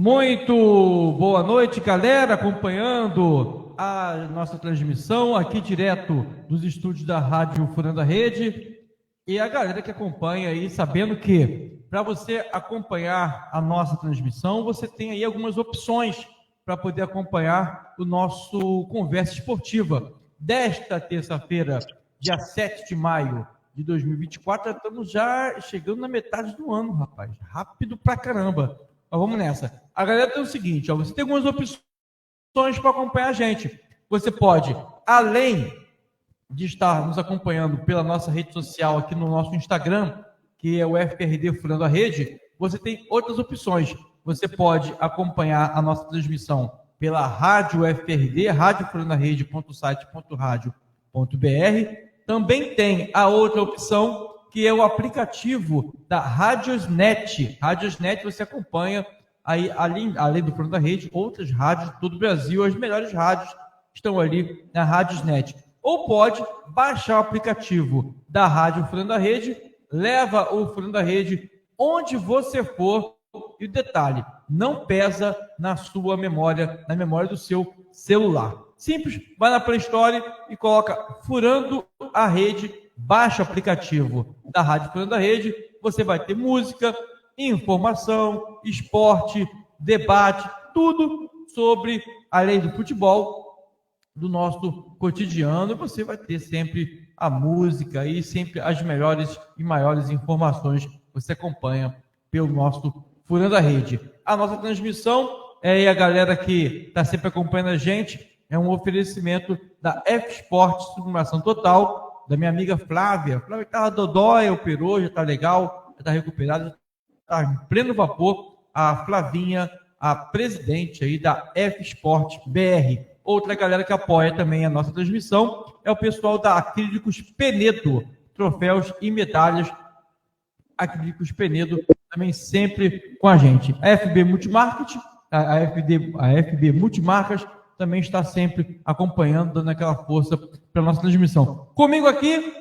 Muito boa noite, galera, acompanhando a nossa transmissão aqui direto dos estúdios da Rádio Furando a Rede. E a galera que acompanha aí, sabendo que para você acompanhar a nossa transmissão, você tem aí algumas opções para poder acompanhar o nosso Conversa Esportiva. Desta terça-feira, dia 7 de maio de 2024, já estamos já chegando na metade do ano, rapaz. Rápido pra caramba. Mas vamos nessa. A galera tem o seguinte, ó, você tem algumas opções para acompanhar a gente. Você pode, além de estar nos acompanhando pela nossa rede social aqui no nosso Instagram, que é o FPRD Furando a Rede, você tem outras opções. Você pode acompanhar a nossa transmissão pela Rádio FPRD, radiofurandarede.site.radio.br. Também tem a outra opção, que é o aplicativo da Radiosnet. Radiosnet você acompanha, aí, além do Furando a Rede, outras rádios de todo o Brasil, as melhores rádios estão ali na Radiosnet. Ou pode baixar o aplicativo da Rádio Furando a Rede, leva o Furando a Rede onde você for, e o detalhe, não pesa na sua memória, na memória do seu celular. Simples, vai na Play Store e coloca Furando a Rede, baixa o aplicativo da Rádio Furando a Rede, você vai ter música, informação, esporte, debate, tudo sobre, além do futebol, do nosso cotidiano. Você vai ter sempre a música e sempre as melhores e maiores informações. Você acompanha pelo nosso Furando a Rede. A nossa transmissão, e a galera que está sempre acompanhando a gente, é um oferecimento da F-Sport Sublimação Total, da minha amiga Flávia. Flávia estava dodói, operou, já está legal, já está recuperada, está em pleno vapor. A Flavinha, a presidente aí da F-Sport BR. Outra galera que apoia também a nossa transmissão é o pessoal da Acrílicos Penedo, troféus e medalhas. Acrílicos Penedo também sempre com a gente. A FB Multimarket, a FB Multimarcas também está sempre acompanhando, dando aquela força para a nossa transmissão. Comigo aqui,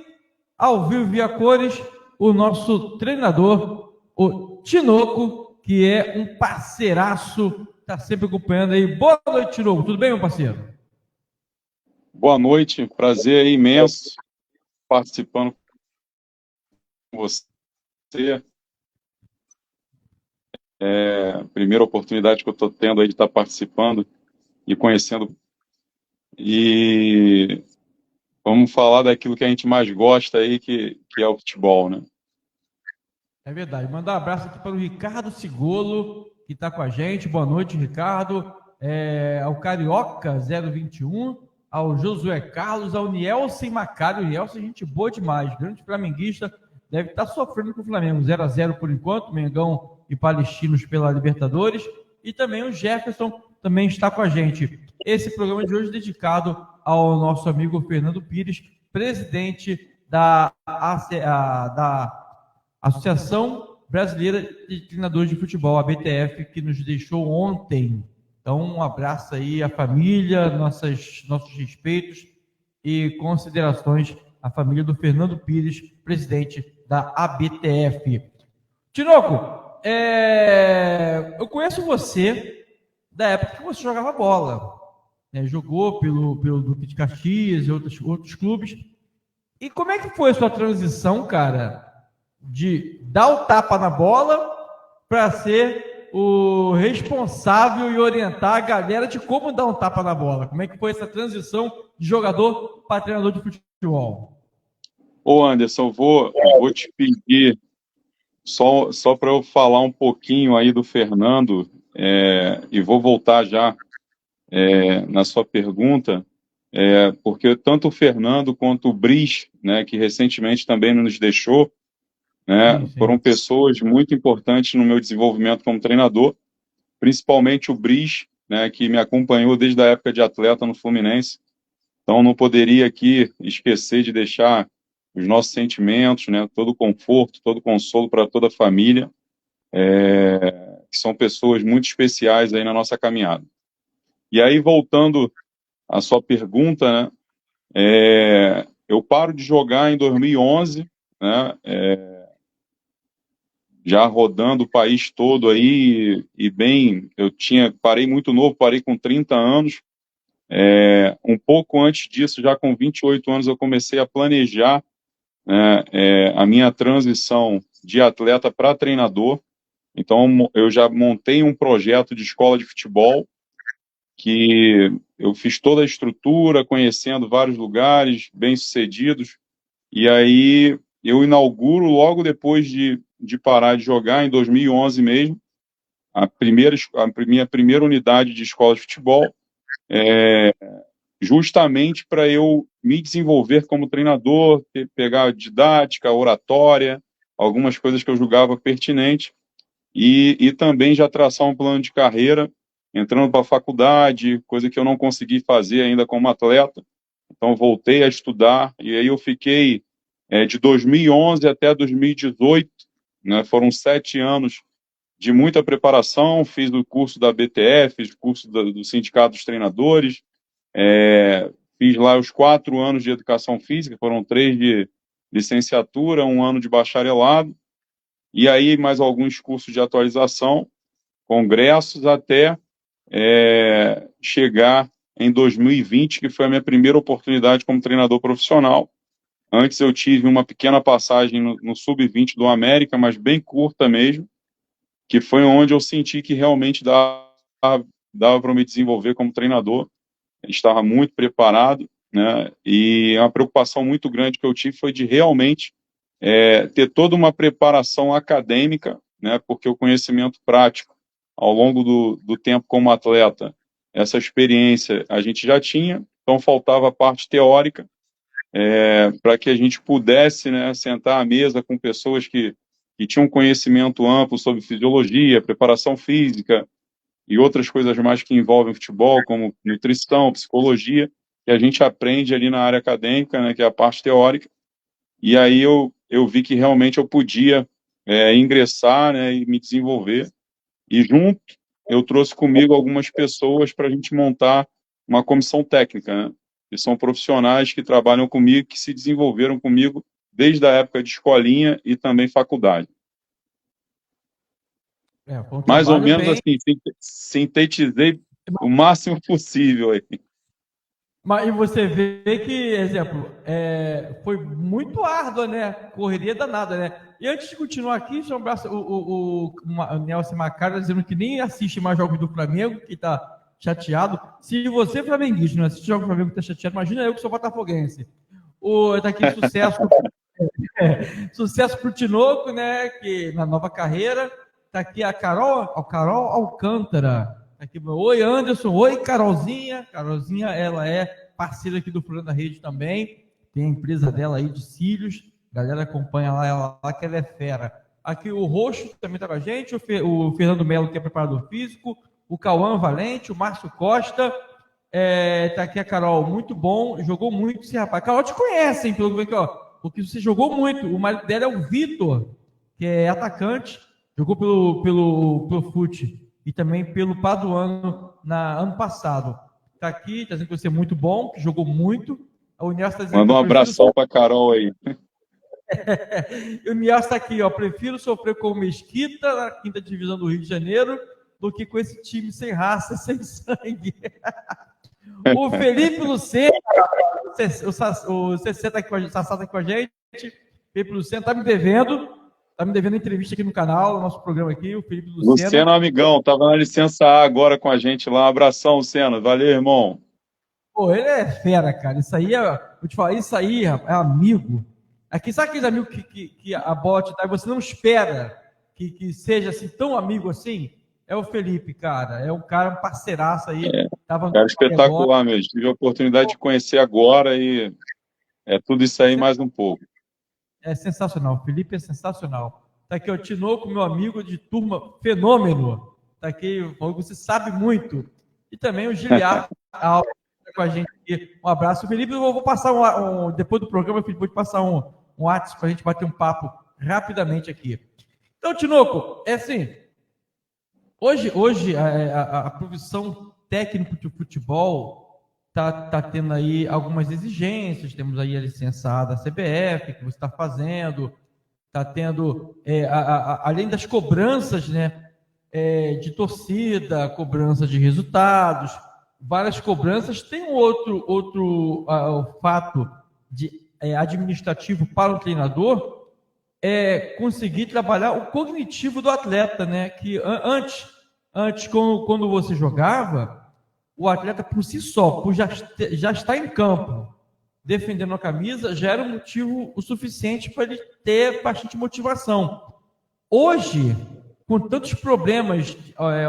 ao vivo via cores, o nosso treinador, o Tinoco, que é um parceiraço, está sempre acompanhando aí. Boa noite, Tinoco. Tudo bem, meu parceiro? Boa noite, prazer imenso participando com você. Primeira oportunidade que eu estou tendo aí de estar participando e conhecendo. E vamos falar daquilo que a gente mais gosta aí, que é o futebol, né? É verdade. Mandar um abraço aqui para o Ricardo Sigolo, que está com a gente. Boa noite, Ricardo. Ao Carioca 021, ao Josué Carlos, ao Nielsen Macário. Nielsen, gente boa demais. Grande flamenguista. Deve estar sofrendo com o Flamengo. 0-0 por enquanto. Mengão e Palestinos pela Libertadores. E também o Jefferson também está com a gente. Esse programa de hoje é dedicado ao nosso amigo Fernando Pires, presidente da Associação Brasileira de Treinadores de Futebol, a BTF, que nos deixou ontem. Então, um abraço aí à família, nossos respeitos e considerações à família do Fernando Pires, presidente da ABTF. Tinoco, eu conheço você da época que você jogava bola, né? Jogou pelo Duque de Caxias e outros clubes. E como é que foi a sua transição, cara, de dar o tapa na bola para ser o responsável e orientar a galera de como dar um tapa na bola? Como é que foi essa transição de jogador para treinador de futebol? Ô Anderson, vou te pedir só para eu falar um pouquinho aí do Fernando, e vou voltar já na sua pergunta, porque tanto o Fernando quanto o Brice, né, que recentemente também nos deixou, né, Sim. foram pessoas muito importantes no meu desenvolvimento como treinador, principalmente o Brice, né, que me acompanhou desde a época de atleta no Fluminense. Então, não poderia aqui esquecer de deixar os nossos sentimentos, né, todo o conforto, todo o consolo para toda a família, que são pessoas muito especiais aí na nossa caminhada. E aí, voltando à sua pergunta, né, eu paro de jogar em 2011, né, já rodando o país todo aí, e bem, parei muito novo, parei com 30 anos, um pouco antes disso, já com 28 anos, eu comecei a planejar, né, a minha transição de atleta para treinador. Então, eu já montei um projeto de escola de futebol, que eu fiz toda a estrutura, conhecendo vários lugares bem-sucedidos, e aí eu inauguro logo depois de parar de jogar, em 2011 mesmo, minha primeira unidade de escola de futebol, justamente para eu me desenvolver como treinador, pegar didática, oratória, algumas coisas que eu julgava pertinente, e também já traçar um plano de carreira, entrando para a faculdade, coisa que eu não consegui fazer ainda como atleta. Então, voltei a estudar, e aí eu fiquei de 2011 até 2018, né, foram 7 anos de muita preparação, fiz o curso da BTF, fiz o curso do Sindicato dos Treinadores, fiz lá os 4 anos de Educação Física, foram 3 de licenciatura, 1 ano de bacharelado, e aí mais alguns cursos de atualização, congressos, até chegar em 2020, que foi a minha primeira oportunidade como treinador profissional. Antes eu tive uma pequena passagem no Sub-20 do América, mas bem curta mesmo, que foi onde eu senti que realmente dava para me desenvolver como treinador. Eu estava muito preparado, né? E uma preocupação muito grande que eu tive foi de realmente ter toda uma preparação acadêmica, né? Porque o conhecimento prático, ao longo do tempo como atleta, essa experiência a gente já tinha, então faltava a parte teórica, para que a gente pudesse, né, sentar à mesa com pessoas que tinham conhecimento amplo sobre fisiologia, preparação física e outras coisas mais que envolvem futebol, como nutrição, psicologia, que a gente aprende ali na área acadêmica, né, que é a parte teórica. E aí eu vi que realmente eu podia ingressar, né, e me desenvolver. E junto eu trouxe comigo algumas pessoas para a gente montar uma comissão técnica, né, que são profissionais que trabalham comigo, que se desenvolveram comigo desde a época de escolinha e também faculdade. Foi um Mais ou trabalho menos bem. assim, sintetizei o máximo possível aí. Mas e você vê que, exemplo, foi muito árdua, né? Correria danada, né? E antes de continuar aqui, deixa eu um abraço, o Nelson Macara dizendo que nem assiste mais jogos do Flamengo, que tá chateado. Se você, flamenguista, não assiste jogos do Flamengo que tá chateado, imagina eu que sou botafoguense. Tá aqui sucesso, sucesso pro Tinoco, né? Que na nova carreira. Tá aqui a Carol Alcântara. Aqui, oi, Anderson. Oi, Carolzinha. Carolzinha, ela é parceira aqui do Programa da Rede também. Tem a empresa dela aí de cílios. A galera acompanha lá, ela lá, que ela é fera. Aqui o Roxo também tá com a gente. O Fernando Melo, que é preparador físico. O Cauã Valente. O Márcio Costa. Tá aqui a Carol. Muito bom. Jogou muito esse rapaz. Carol te conhece, hein? Pelo que aqui, ó. Porque você jogou muito. O marido dela é o Vitor, que é atacante. Jogou pelo FUT e também pelo Paduano ano passado. Está aqui, está dizendo que você é muito bom, que jogou muito. O Nias está dizendo Manda um abração para a Carol aí. E o Nias está aqui, ó. Prefiro sofrer com o Mesquita na 5ª divisão do Rio de Janeiro do que com esse time sem raça, sem sangue. O Felipe Lucena, o CC está aqui com a gente, Sassá está aqui com a gente. Felipe Lucena está me devendo. Tá me devendo entrevista aqui no canal, no nosso programa aqui, o Felipe Lucena. Lucena, amigão, tava na licença A agora com a gente lá. Um abração, Lucena. Valeu, irmão. Pô, ele é fera, cara. Isso aí vou te falar, isso aí, é amigo. Aqui, sabe aqueles amigos que a bote dá e você não espera que seja assim, tão amigo assim? É o Felipe, cara. É um cara, um parceiraço aí. Cara espetacular mesmo. Tive a oportunidade de conhecer agora e é tudo isso aí mais um pouco. É sensacional, o Felipe é sensacional. Tá aqui o Tinoco, meu amigo de turma, fenômeno. Tá aqui, você sabe muito. E também o Giliar Alves tá com a gente aqui. Um abraço. Felipe, eu vou passar depois do programa, Felipe, vou te passar um WhatsApp para a gente bater um papo rapidamente aqui. Então, Tinoco, assim, hoje a profissão técnico de futebol tá tendo aí algumas exigências. Temos aí a licença A da CBF, que você está fazendo, está tendo, além das cobranças, né, de torcida, cobrança de resultados, várias cobranças, tem um outro fato administrativo para o treinador, conseguir trabalhar o cognitivo do atleta, né? Que antes quando você jogava, o atleta por si só, por já estar em campo, defendendo a camisa, já era um motivo o suficiente para ele ter bastante motivação. Hoje, com tantos problemas,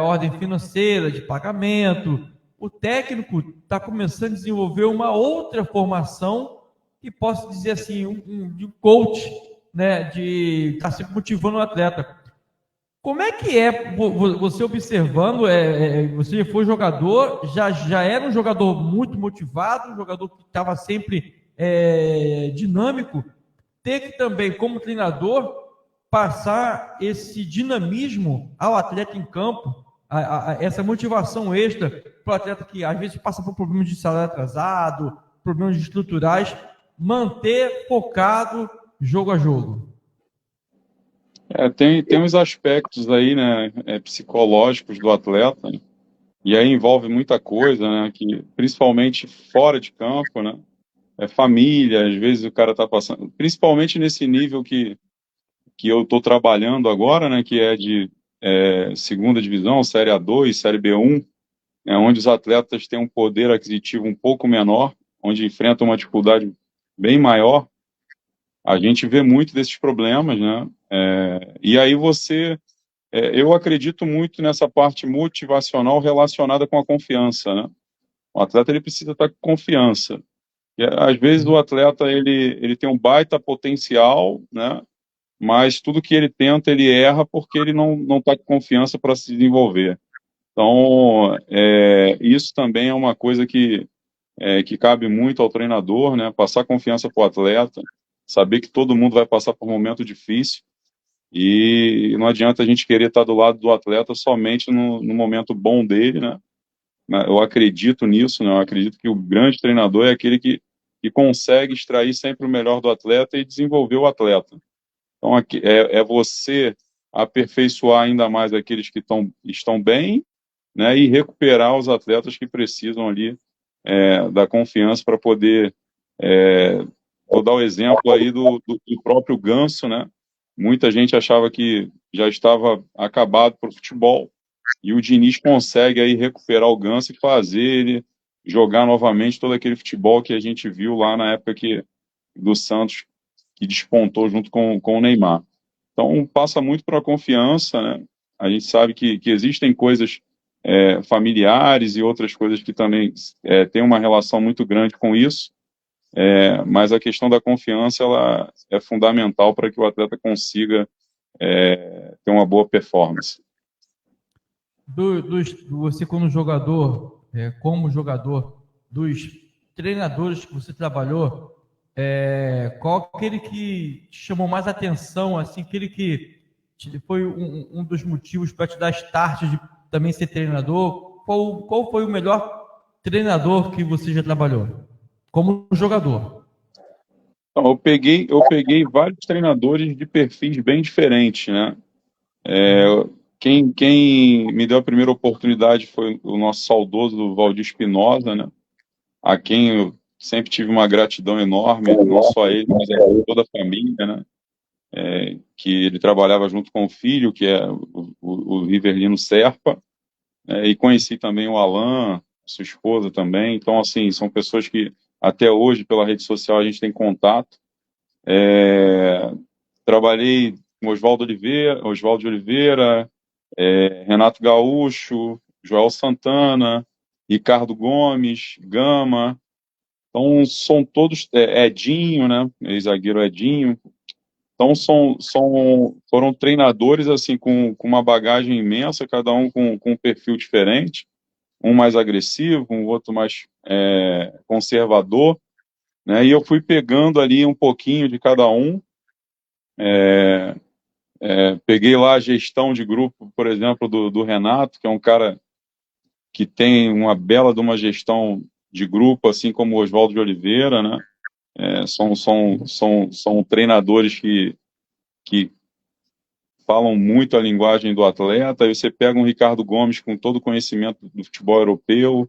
ordem financeira, de pagamento, o técnico está começando a desenvolver uma outra formação, que posso dizer assim, de coach, né, de estar sempre motivando o atleta. Como é que você observando, você foi jogador, já era um jogador muito motivado, um jogador que estava sempre dinâmico, ter que também, como treinador, passar esse dinamismo ao atleta em campo, essa motivação extra para o atleta que às vezes passa por problemas de salário atrasado, problemas estruturais, manter focado jogo a jogo. Tem uns aspectos aí, né, psicológicos do atleta, né, e aí envolve muita coisa, né, que principalmente fora de campo, né, família, às vezes o cara tá passando, principalmente nesse nível que eu estou trabalhando agora, né, que é de segunda divisão, Série A2, Série B1, onde os atletas têm um poder aquisitivo um pouco menor, onde enfrentam uma dificuldade bem maior. A gente vê muito desses problemas, né? E aí eu acredito muito nessa parte motivacional relacionada com a confiança, né? O atleta ele precisa estar com confiança. E, às vezes o atleta ele tem um baita potencial, né? Mas tudo que ele tenta ele erra porque ele não está com confiança para se desenvolver. Então isso também é uma coisa que cabe muito ao treinador, né? Passar confiança para o atleta, saber que todo mundo vai passar por um momento difícil e não adianta a gente querer estar do lado do atleta somente no momento bom dele, né? Eu acredito nisso, né? Eu acredito que o grande treinador é aquele que consegue extrair sempre o melhor do atleta e desenvolver o atleta. Então, aqui, você aperfeiçoar ainda mais aqueles que estão bem, né? E recuperar os atletas que precisam ali da confiança para poder. Vou dar o exemplo aí do próprio Ganso, né? Muita gente achava que já estava acabado para o futebol e o Diniz consegue aí recuperar o Ganso e fazer ele jogar novamente todo aquele futebol que a gente viu lá na época do Santos, que despontou junto com o Neymar. Então, passa muito para a confiança, né? A gente sabe que existem coisas familiares e outras coisas que também têm uma relação muito grande com isso, mas a questão da confiança ela é fundamental para que o atleta consiga ter uma boa performance. Você como jogador, dos treinadores que você trabalhou, qual aquele que te chamou mais atenção, assim, aquele que foi um dos motivos para te dar start de também ser treinador? Qual foi o melhor treinador que você já trabalhou como jogador? Então, eu peguei vários treinadores de perfis bem diferentes, né? Quem me deu a primeira oportunidade foi o nosso saudoso Valdir Espinosa, né? A quem eu sempre tive uma gratidão enorme, não só a ele, mas a toda a família, né? Que ele trabalhava junto com o filho, que é o Riverlino Serpa, e conheci também o Alan, sua esposa também. Então, assim, são pessoas que até hoje, pela rede social, a gente tem contato. Trabalhei com Oswaldo de Oliveira, Renato Gaúcho, Joel Santana, Ricardo Gomes, Gama. Então, são todos, Edinho, né? Ex-zagueiro Edinho. Então, foram treinadores assim com uma bagagem imensa, cada um com um perfil diferente, um mais agressivo, um outro mais conservador, né? E eu fui pegando ali um pouquinho de cada um. Peguei lá a gestão de grupo, por exemplo, do Renato, que é um cara que tem uma bela de uma gestão de grupo, assim como o Oswaldo de Oliveira, né? São treinadores que que falam muito a linguagem do atleta, aí você pega um Ricardo Gomes com todo o conhecimento do futebol europeu,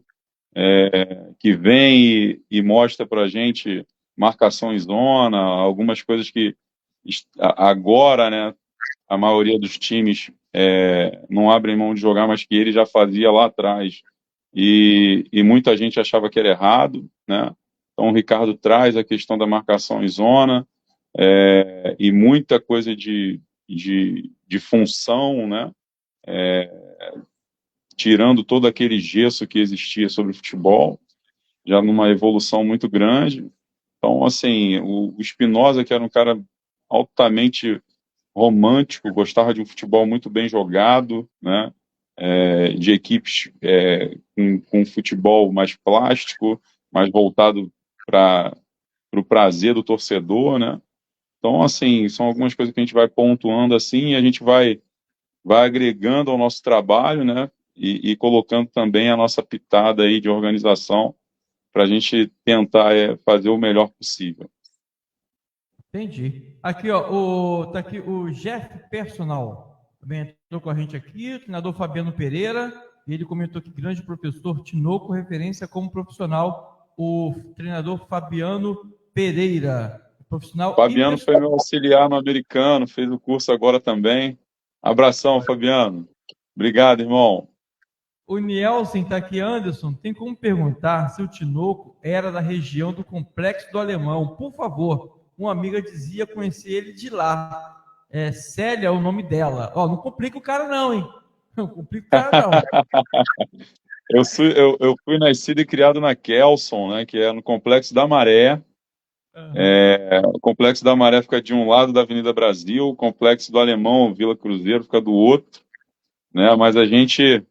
que vem e mostra para a gente marcação em zona, algumas coisas que agora, né, a maioria dos times não abrem mão de jogar, mas que ele já fazia lá atrás. E muita gente achava que era errado, né? Então o Ricardo traz a questão da marcação em zona, e muita coisa de função, né? Tirando todo aquele gesso que existia sobre o futebol, já numa evolução muito grande. Então, assim, o Espinosa, que era um cara altamente romântico, gostava de um futebol muito bem jogado, né? De equipes com futebol mais plástico, mais voltado para o prazer do torcedor, né? Então, assim, são algumas coisas que a gente vai pontuando assim, e a gente vai agregando ao nosso trabalho, né? E colocando também a nossa pitada aí de organização para a gente tentar fazer o melhor possível. Entendi. Aqui, ó, tá aqui o Jeff Personal. Também entrou com a gente aqui, o treinador Fabiano Pereira. Ele comentou que grande professor Tinoco, referência como profissional, o treinador Fabiano Pereira. Profissional. Fabiano foi meu auxiliar no americano, fez o curso agora também. Abração, Fabiano. Obrigado, irmão. O Nielsen está aqui, Anderson. Tem como perguntar se o Tinoco era da região do Complexo do Alemão? Por favor. Uma amiga dizia conhecer ele de lá. Célia é o nome dela. Ó, não complica o cara não, hein? Não complica o cara não. Eu fui nascido e criado na Kelson, né, que é no Complexo da Maré. O Complexo da Maré fica de um lado da Avenida Brasil, o Complexo do Alemão, Vila Cruzeiro, fica do outro, né? Mas a gente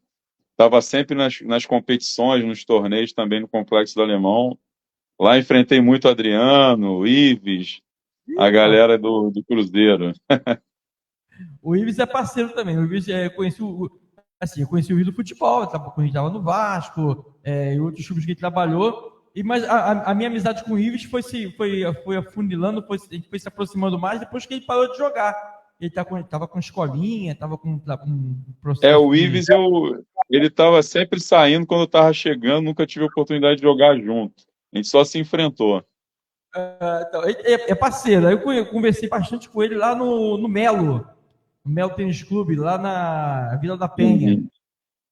estava sempre nas competições, nos torneios também no Complexo do Alemão. Lá enfrentei muito o Adriano, o Ives, a galera do Cruzeiro. O Ives é parceiro também. O Ives conheci eu conheci o Rio do futebol, quando a gente estava no Vasco, e outros clubes que ele trabalhou. Mas a minha amizade com o Ives foi afunilando, a gente foi se aproximando mais depois que ele parou de jogar. Ele estava com escolinha, estava com processo. O Ives, ele estava sempre saindo quando eu estava chegando, nunca tive a oportunidade de jogar junto. A gente só se enfrentou. Então, é parceiro. Aí eu conversei bastante com ele lá no Melo Tênis Clube, lá na Vila da Penha,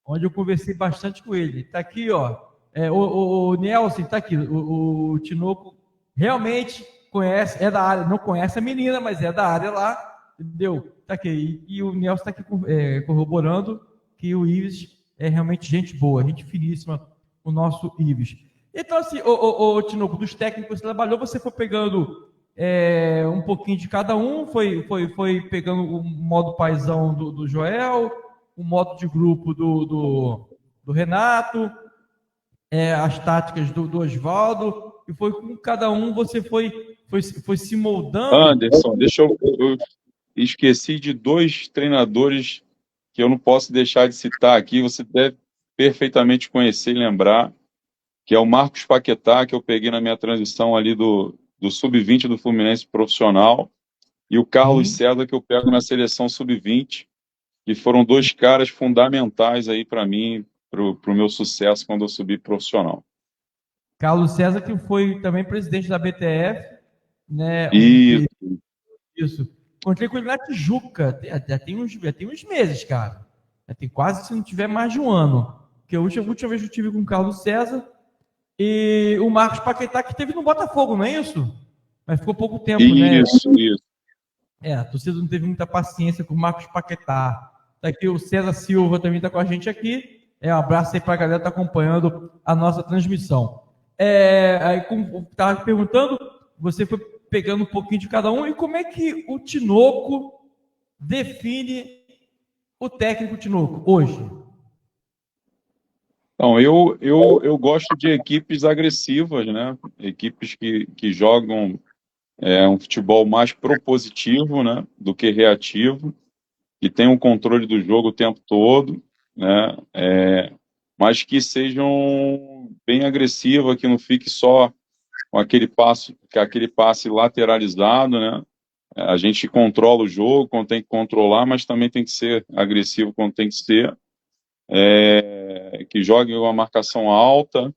onde eu conversei bastante com ele. Está aqui, ó. O Nelson está aqui. O Tinoco realmente conhece, é da área, não conhece a menina, mas é da área lá, entendeu? Está aqui. E o Nelson está aqui corroborando que o Ives é realmente gente boa, gente finíssima, o nosso Ives. Então, assim, o Tinoco, dos técnicos que você trabalhou, você foi pegando um pouquinho de cada um, foi pegando o modo paizão do Joel, o modo de grupo do Renato, as táticas do Oswaldo, e foi com cada um você foi se moldando. Anderson, eu esqueci de 2 treinadores que eu não posso deixar de citar aqui, você deve perfeitamente conhecer e lembrar, que é o Marcos Paquetá, que eu peguei na minha transição ali do Sub-20 do Fluminense profissional, e o Carlos César, que eu pego na seleção Sub-20, que foram 2 caras fundamentais aí para mim, para o meu sucesso quando eu subi profissional. Carlos César, que foi também presidente da BTF, né? Isso. Encontrei com ele na Tijuca, já tem uns meses, cara. Já tem quase, se não tiver, mais de um ano. Porque a última vez que eu tive com o Carlos César e o Marcos Paquetá, que teve no Botafogo, não é isso? Mas ficou pouco tempo, né? Isso. A torcida não teve muita paciência com o Marcos Paquetá. Tá aqui o César Silva também está com a gente aqui. Um abraço aí para a galera que está acompanhando a nossa transmissão. Aí, como estava perguntando, você foi pegando um pouquinho de cada um. E como é que o Tinoco define o técnico Tinoco hoje? Então, eu gosto de equipes agressivas, né? Equipes que jogam um futebol mais propositivo, né? Do que reativo, que tem um controle do jogo o tempo todo, né? Mas que sejam bem agressivas, que não fique só com aquele passe lateralizado, né? A gente controla o jogo quando tem que controlar, mas também tem que ser agressivo quando tem que ser, que jogue uma marcação alta,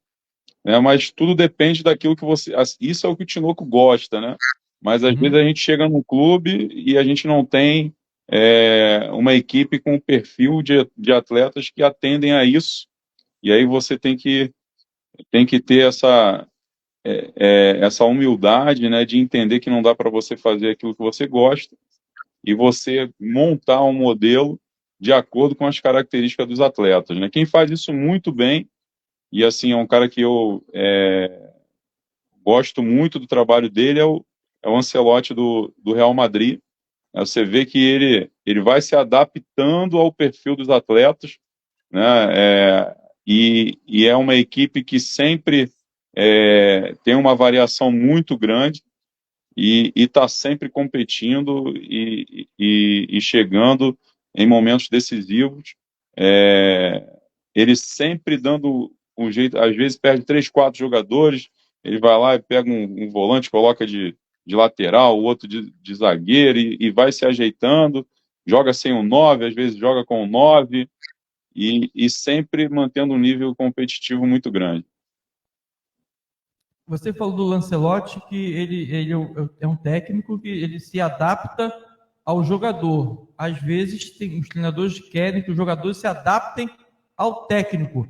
né? Mas tudo depende daquilo que você. Isso é o que o Tinoco gosta, né? Mas às vezes a gente chega num clube e a gente não tem uma equipe com um perfil de atletas que atendem a isso, e aí você tem que ter essa humildade, né, de entender que não dá para você fazer aquilo que você gosta e você montar um modelo de acordo com as características dos atletas, né? Quem faz isso muito bem, e assim, é um cara que eu gosto muito do trabalho dele, é o Ancelotti do Real Madrid. Você vê que ele vai se adaptando ao perfil dos atletas, né? E é uma equipe que sempre tem uma variação muito grande e está sempre competindo e chegando em momentos decisivos. Ele sempre dando um jeito, às vezes perde 3, 4 jogadores, ele vai lá e pega um volante, coloca de lateral, o outro de zagueiro e vai se ajeitando, joga sem o 9, às vezes joga com o 9 e sempre mantendo um nível competitivo muito grande. Você falou do Lancelotti que ele é um técnico que ele se adapta ao jogador. Às vezes os treinadores querem que os jogadores se adaptem ao técnico.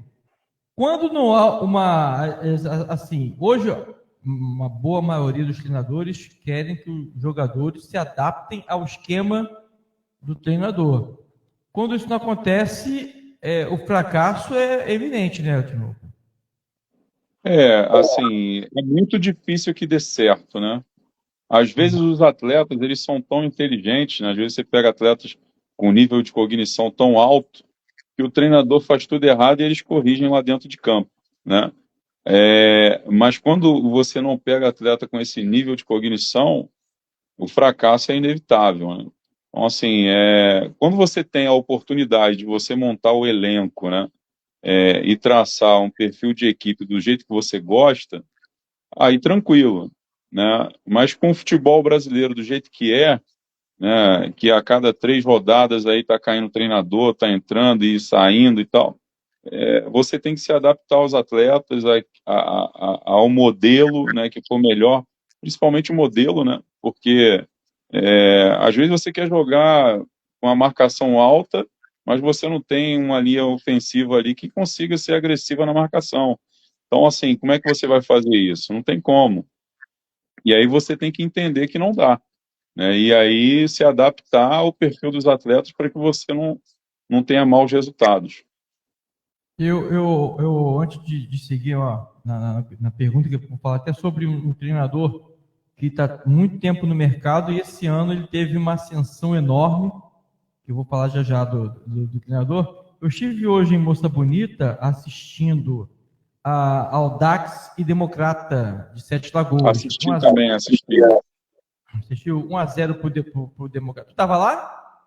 Quando não há assim, hoje uma boa maioria dos treinadores querem que os jogadores se adaptem ao esquema do treinador. Quando isso não acontece, o fracasso é evidente, né, Tino? Assim, é muito difícil que dê certo, né? Às vezes os atletas, eles são tão inteligentes, né? Às vezes você pega atletas com nível de cognição tão alto que o treinador faz tudo errado e eles corrigem lá dentro de campo, né? Mas quando você não pega atleta com esse nível de cognição, o fracasso é inevitável, né? Então, assim, quando você tem a oportunidade de você montar o elenco, né? E traçar um perfil de equipe do jeito que você gosta, aí tranquilo, né? Mas com o futebol brasileiro do jeito que né? Que a cada 3 rodadas aí tá caindo treinador, tá entrando e saindo e tal. Você tem que se adaptar aos atletas, ao modelo, né? Que for melhor, principalmente o modelo, né? Porque às vezes você quer jogar com a marcação alta, mas você não tem uma linha ofensiva ali que consiga ser agressiva na marcação. Então, assim, como é que você vai fazer isso? Não tem como. E aí você tem que entender que não dá, né? E aí se adaptar ao perfil dos atletas para que você não tenha maus resultados. Antes de seguir na pergunta, que eu vou falar até sobre um treinador que está muito tempo no mercado e esse ano ele teve uma ascensão enorme, que eu vou falar já do treinador. Eu estive hoje em Moça Bonita assistindo ao Dax e Democrata de Sete Lagoas. Assisti também, assisti. Assistiu 1-0 pro Democrata. Tu estava lá?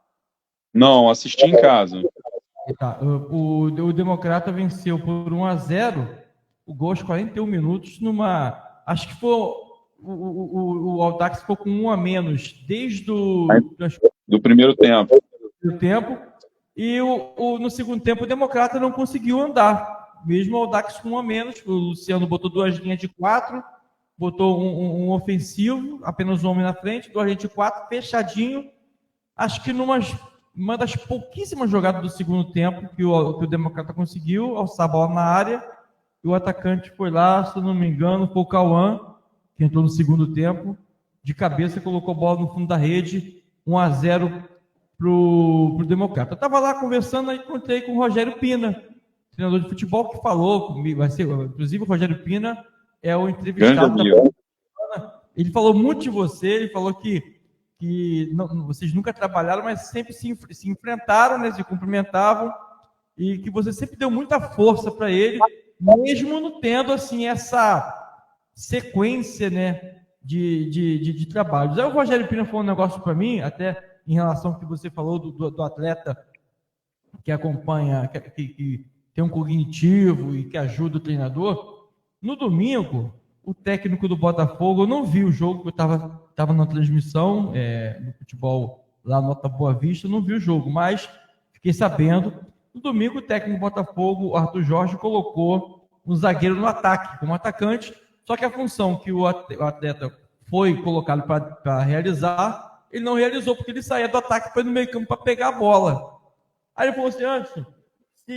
Não, assisti em casa. Tá. O Democrata venceu por 1-0, o gol aos 41 minutos, acho que foi o Audax ficou com 1 a menos desde do primeiro tempo. E no segundo tempo o Democrata não conseguiu andar, mesmo o Audax com 1 a menos. O Luciano botou 2 linhas de 4, botou um ofensivo, apenas um homem na frente, 2 linhas de 4, fechadinho. Acho que uma das pouquíssimas jogadas do segundo tempo que o Democrata conseguiu, alçar a bola na área, e o atacante foi lá, se eu não me engano, foi o Cauã, que entrou no segundo tempo, de cabeça colocou a bola no fundo da rede, 1-0 pro Democrata. Eu estava lá conversando, aí encontrei com o Rogério Pina, treinador de futebol, que falou comigo, inclusive o Rogério Pina é o entrevistado. Ele falou muito de você, ele falou que vocês nunca trabalharam, mas sempre se enfrentaram, né, se cumprimentavam, e que você sempre deu muita força para ele, mesmo não tendo assim essa sequência, né, de trabalhos. Aí o Rogério Pina falou um negócio para mim, até em relação ao que você falou do atleta que acompanha, que tem um cognitivo e que ajuda o treinador. No domingo, o técnico do Botafogo, eu não vi o jogo, eu estava na transmissão do futebol lá no Nota Boa Vista, eu não vi o jogo, mas fiquei sabendo. No domingo, o técnico do Botafogo, o Arthur Jorge, colocou um zagueiro no ataque, como atacante, só que a função que o atleta foi colocado para realizar, ele não realizou, porque ele saía do ataque para ir no meio campo para pegar a bola. Aí ele falou assim, Anderson, se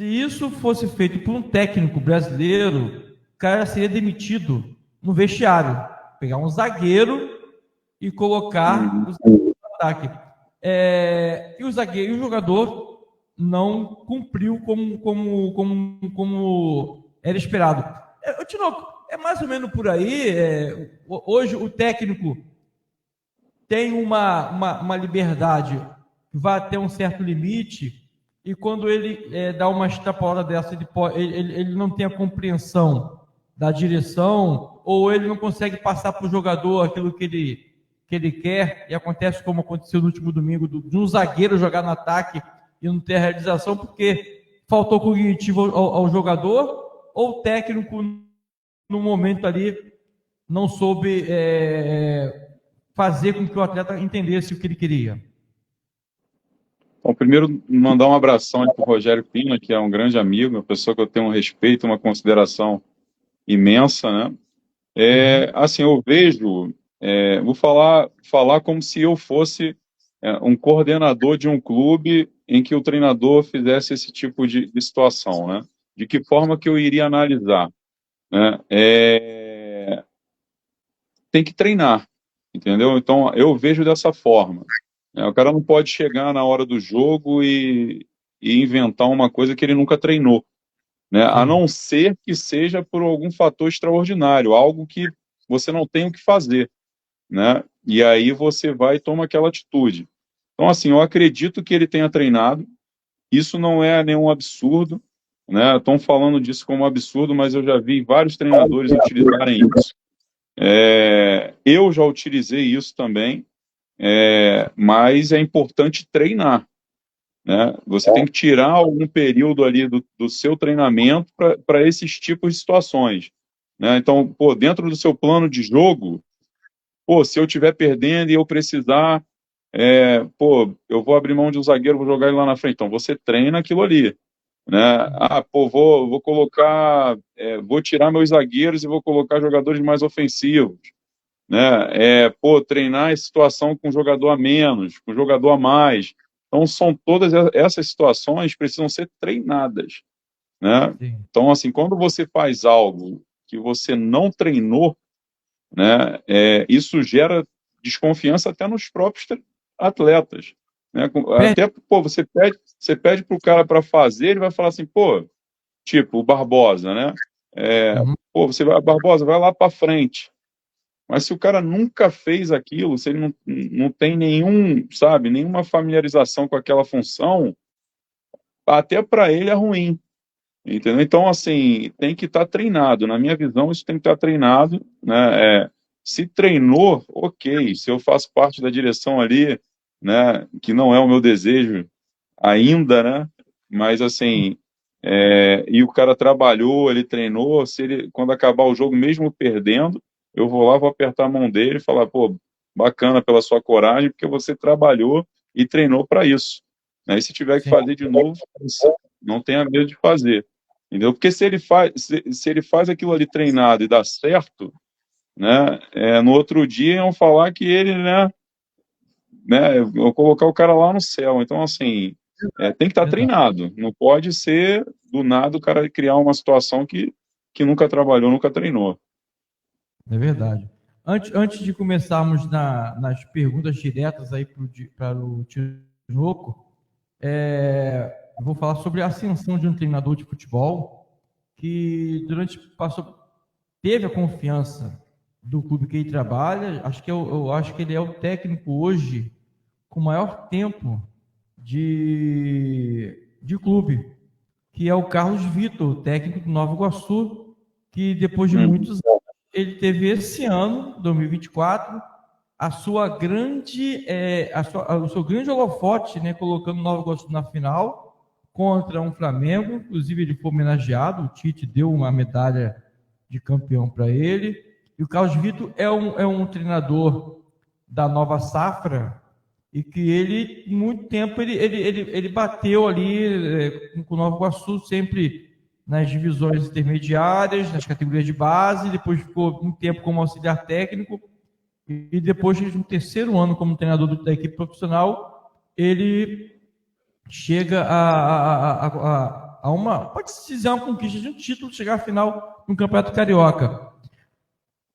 isso fosse feito por um técnico brasileiro, o cara seria demitido no vestiário. Pegar um zagueiro e colocar o zagueiro no ataque. E o jogador não cumpriu como era esperado. Tinoco, é mais ou menos por aí. Hoje o técnico tem uma liberdade que vai até um certo limite, e quando ele dá uma extrapolada dessa, ele não tem a compreensão da direção, ou ele não consegue passar para o jogador aquilo que ele quer, e acontece como aconteceu no último domingo, de um zagueiro jogar no ataque e não ter a realização, porque faltou cognitivo ao jogador, ou o técnico, no momento ali, não soube fazer com que o atleta entendesse o que ele queria. Bom, primeiro, mandar um abração para o Rogério Pina, que é um grande amigo, uma pessoa que eu tenho um respeito, uma consideração imensa, né? Assim, eu vejo, vou falar como se eu fosse um coordenador de um clube em que o treinador fizesse esse tipo de situação, né? De que forma que eu iria analisar, né? Tem que treinar, entendeu? Então, eu vejo dessa forma. O cara não pode chegar na hora do jogo e inventar uma coisa que ele nunca treinou, né? A não ser que seja por algum fator extraordinário, algo que você não tem o que fazer, né? E aí você vai e toma aquela atitude. Então, assim, eu acredito que ele tenha treinado, isso não é nenhum absurdo, né? Estão falando disso como absurdo, mas eu já vi vários treinadores utilizarem isso. Eu já utilizei isso também, mas é importante treinar, né? Você tem que tirar algum período ali do seu treinamento para esses tipos de situações, né? Então, dentro do seu plano de jogo, se eu estiver perdendo e eu precisar, eu vou abrir mão de um zagueiro, vou jogar ele lá na frente. Então, você treina aquilo ali, né? Vou colocar, vou tirar meus zagueiros e vou colocar jogadores mais ofensivos, né? Treinar a situação com jogador a menos, com jogador a mais. Então, todas essas situações precisam ser treinadas, né? Então, assim, quando você faz algo que você não treinou, né, isso gera desconfiança até nos próprios atletas, né? Até, você pede para o cara para fazer, ele vai falar assim, tipo o Barbosa, né? Barbosa, vai lá para frente. Mas se o cara nunca fez aquilo, se ele não tem nenhuma familiarização com aquela função, até para ele é ruim, entendeu? Então, assim, tem que estar treinado. Na minha visão, isso tem que estar treinado, né? Se treinou, ok. Se eu faço parte da direção ali, né, que não é o meu desejo ainda, né? Mas, assim, e o cara trabalhou, ele treinou, quando acabar o jogo, mesmo perdendo, eu vou lá, vou apertar a mão dele e falar, bacana pela sua coragem, porque você trabalhou e treinou para isso, né? E se tiver que fazer de novo, não tenha medo de fazer, entendeu? Porque se ele faz aquilo ali treinado e dá certo, né? No outro dia iam falar que ele, né? Vou colocar o cara lá no céu. Então, assim, tem que estar treinado. Não pode ser do nada o cara criar uma situação que nunca trabalhou, nunca treinou. É verdade. Antes de começarmos nas perguntas diretas aí para o Tinoco, eu vou falar sobre a ascensão de um treinador de futebol que teve a confiança do clube que ele trabalha. Eu acho que ele é o técnico hoje com maior tempo de clube, que é o Carlos Vitor, técnico do Nova Iguaçu, que depois de muitos anos, ele teve esse ano, 2024, o seu grande holofote, né, colocando o Nova Iguaçu na final contra um Flamengo. Inclusive ele foi homenageado, o Tite deu uma medalha de campeão para ele. E o Carlos Vitor é um treinador da nova safra e que ele, em muito tempo, ele bateu ali com o Nova Iguaçu sempre nas divisões intermediárias, nas categorias de base, depois ficou um tempo como auxiliar técnico e depois, no terceiro ano como treinador da equipe profissional, ele chega a uma, pode-se dizer, uma conquista de um título, chegar à final no Campeonato Carioca.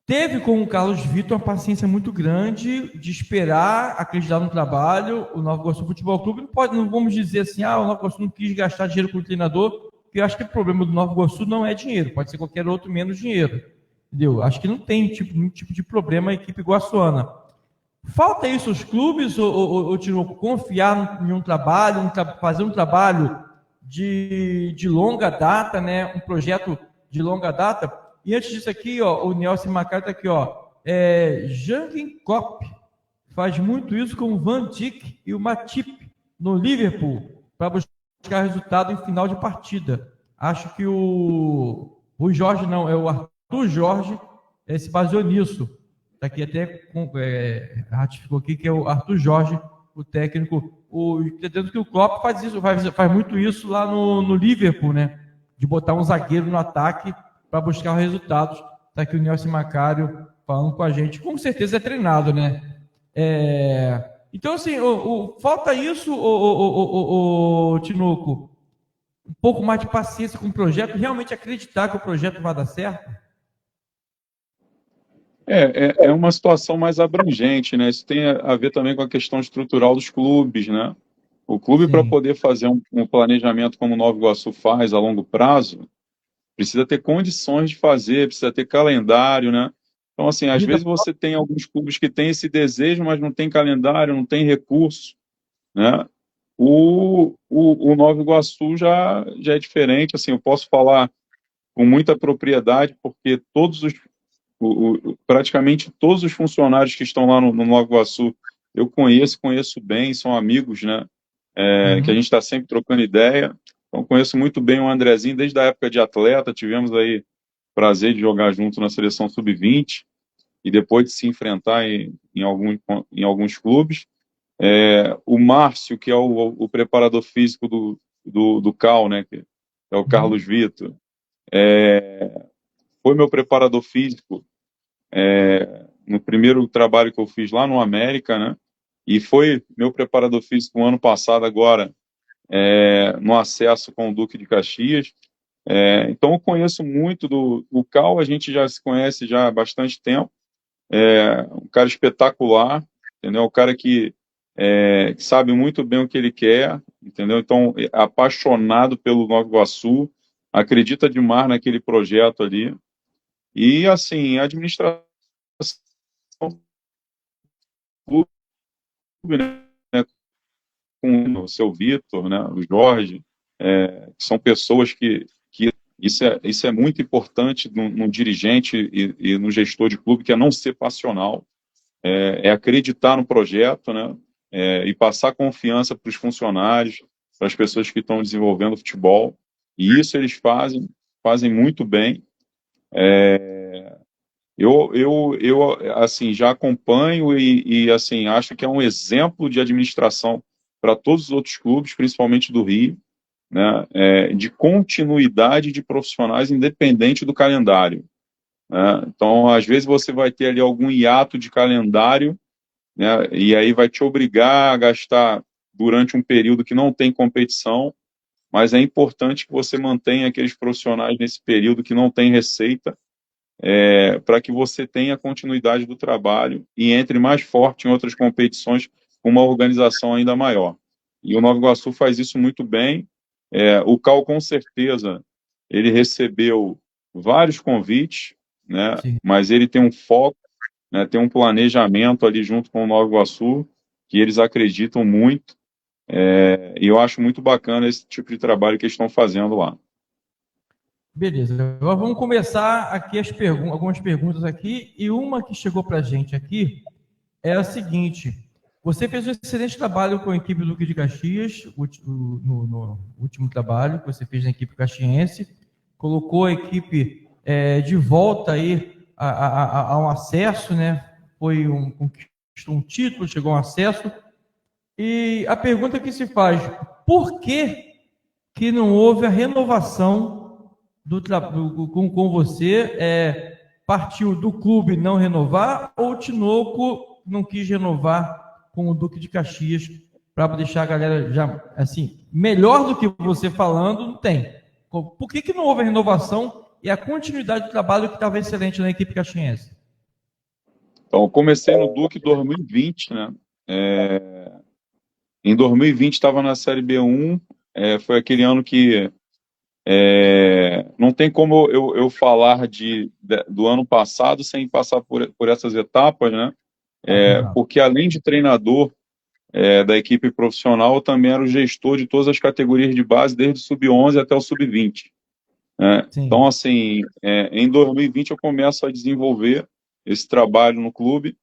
Teve com o Carlos Vitor uma paciência muito grande de esperar, acreditar no trabalho. O Nova Iguaçu Futebol Clube não vamos dizer assim, o Nova Iguaçu não quis gastar dinheiro com o treinador, porque eu acho que o problema do Nova Iguaçu não é dinheiro, pode ser qualquer outro menos dinheiro, entendeu? Acho que não tem nenhum tipo de problema a equipe iguaçuana. Falta isso aos clubes, ou confiar em um trabalho, fazer um trabalho de longa data, né? Um projeto de longa data. E antes disso aqui, o Nelson Macari está aqui, Jürgen Klopp faz muito isso com o Van Dijk e o Matip no Liverpool para buscar resultado em final de partida. Acho que o Jorge não, é o Arthur Jorge se baseou nisso. Está aqui até ratificou aqui que é o Arthur Jorge, o técnico. Entendendo que o Klopp faz isso, faz muito isso lá no Liverpool, né? De botar um zagueiro no ataque para buscar resultados. Está aqui o Nelson Macário falando com a gente. Com certeza é treinado, né? Então, assim, falta isso, Tinoco, um pouco mais de paciência com o projeto, realmente acreditar que o projeto vai dar certo? É uma situação mais abrangente, né? Isso tem a ver também com a questão estrutural dos clubes, né? O clube, para poder fazer um planejamento como o Nova Iguaçu faz a longo prazo, precisa ter condições de fazer, precisa ter calendário, né? Então, assim, às vezes você tem alguns clubes que têm esse desejo, mas não tem calendário, não tem recurso, né? O Nova Iguaçu já é diferente, assim, eu posso falar com muita propriedade, porque praticamente todos os funcionários que estão lá no Nova Iguaçu eu conheço bem, são amigos, né? Que a gente está sempre trocando ideia. Então, conheço muito bem o Andrezinho desde a época de atleta. Tivemos aí o prazer de jogar junto na seleção sub-20 e depois de se enfrentar em alguns clubes. O Márcio, que é o preparador físico do CAL, né? Que é o Carlos Vitor. Foi meu preparador físico no primeiro trabalho que eu fiz lá no América, né? E foi meu preparador físico ano passado agora, no acesso com o Duque de Caxias. Então eu conheço muito do Cal, a gente já se conhece já há bastante tempo. Um cara espetacular, entendeu? Um cara que sabe muito bem o que ele quer, entendeu? Então, apaixonado pelo Nova Iguaçu, acredita demais naquele projeto ali. E, assim, a administração do clube, né, com o seu Vitor, né, o Jorge, que são pessoas que isso é muito importante no dirigente e no gestor de clube, que é não ser passional, acreditar no projeto, né, e passar confiança para os funcionários, para as pessoas que estão desenvolvendo futebol. E isso eles fazem muito bem. Eu assim, já acompanho e assim, acho que é um exemplo de administração para todos os outros clubes, principalmente do Rio, né, de continuidade de profissionais independente do calendário, né? Então, às vezes você vai ter ali algum hiato de calendário, né, e aí vai te obrigar a gastar durante um período que não tem competição, mas é importante que você mantenha aqueles profissionais nesse período que não tem receita, para que você tenha continuidade do trabalho e entre mais forte em outras competições com uma organização ainda maior. E o Nova Iguaçu faz isso muito bem. O Cal, com certeza, ele recebeu vários convites, né? Mas ele tem um foco, né? Tem um planejamento ali junto com o Nova Iguaçu, que eles acreditam muito, e eu acho muito bacana esse tipo de trabalho que eles estão fazendo lá. Beleza, agora vamos começar aqui algumas perguntas aqui, e uma que chegou para a gente aqui é a seguinte: você fez um excelente trabalho com a equipe do Duque de Caxias, no último trabalho que você fez na equipe caxiense, colocou a equipe de volta aí ao acesso, né? Conquistou um título, chegou a um acesso. E a pergunta que se faz: por que não houve a renovação com você? Partiu do clube não renovar ou o Tinoco não quis renovar com o Duque de Caxias para deixar a galera já assim melhor do que você falando? Não tem. Por que não houve a renovação e a continuidade do trabalho que estava excelente na equipe caxiense? Então, eu comecei no Duque em 2020, né? Em 2020 estava na Série B1, foi aquele ano que não tem como eu falar do ano passado sem passar por essas etapas, né? Porque além de treinador da equipe profissional, eu também era o gestor de todas as categorias de base, desde o sub-11 até o sub-20. Né? Então, assim, em 2020 eu começo a desenvolver esse trabalho no clube,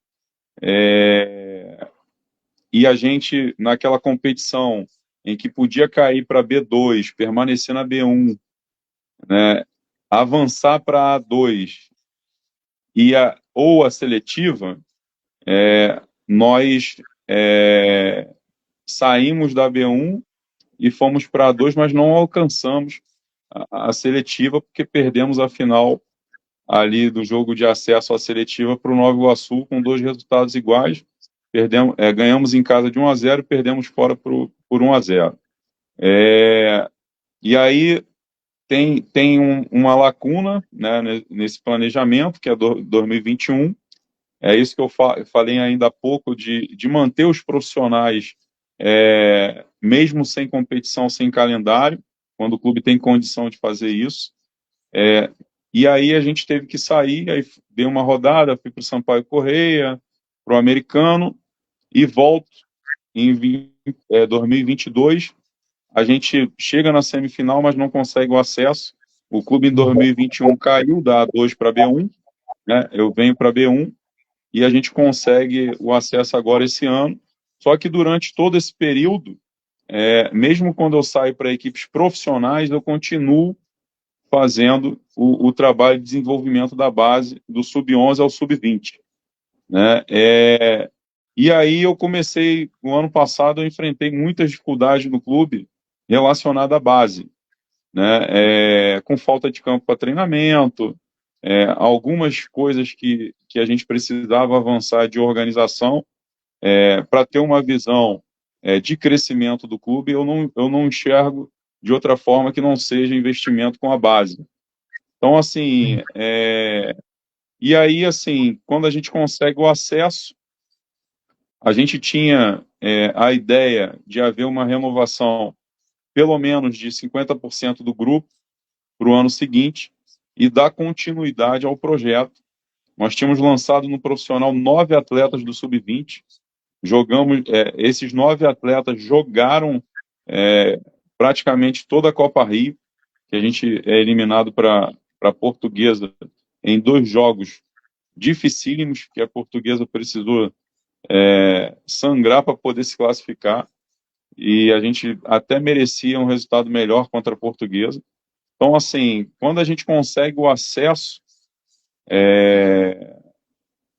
e a gente, naquela competição em que podia cair para B2, permanecer na B1, né, avançar para A2 ou a seletiva, nós saímos da B1 e fomos para A2, mas não alcançamos a seletiva porque perdemos a final ali do jogo de acesso à seletiva para o Nova Iguaçu com 2 resultados iguais. Ganhamos em casa de 1-0, perdemos fora por 1-0. E aí tem uma lacuna, né, nesse planejamento, que é 2021. É isso que eu falei ainda há pouco, de manter os profissionais, mesmo sem competição, sem calendário, quando o clube tem condição de fazer isso. E aí a gente teve que sair, aí dei uma rodada, fui para o Sampaio Correia, para o Americano, e volto em 2022. A gente chega na semifinal, mas não consegue o acesso. O clube em 2021 caiu da A2 para B1, né? Eu venho para B1 e a gente consegue o acesso agora esse ano. Só que durante todo esse período, mesmo quando eu saio para equipes profissionais, eu continuo fazendo o trabalho de desenvolvimento da base, do sub-11 ao sub-20. Né? E aí eu comecei, no ano passado, eu enfrentei muitas dificuldades no clube relacionadas à base, né? Com falta de campo para treinamento, algumas coisas que a gente precisava avançar de organização, para ter uma visão de crescimento do clube, eu não enxergo de outra forma que não seja investimento com a base. Então, assim, e aí, assim, quando a gente consegue o acesso, a gente tinha a ideia de haver uma renovação, pelo menos de 50% do grupo para o ano seguinte e dar continuidade ao projeto. Nós tínhamos lançado no profissional 9 atletas do sub-20, esses 9 atletas jogaram praticamente toda a Copa Rio, que a gente é eliminado para a Portuguesa em 2 jogos dificílimos, que a Portuguesa precisou sangrar para poder se classificar, e a gente até merecia um resultado melhor contra a Portuguesa. Então, assim, quando a gente consegue o acesso,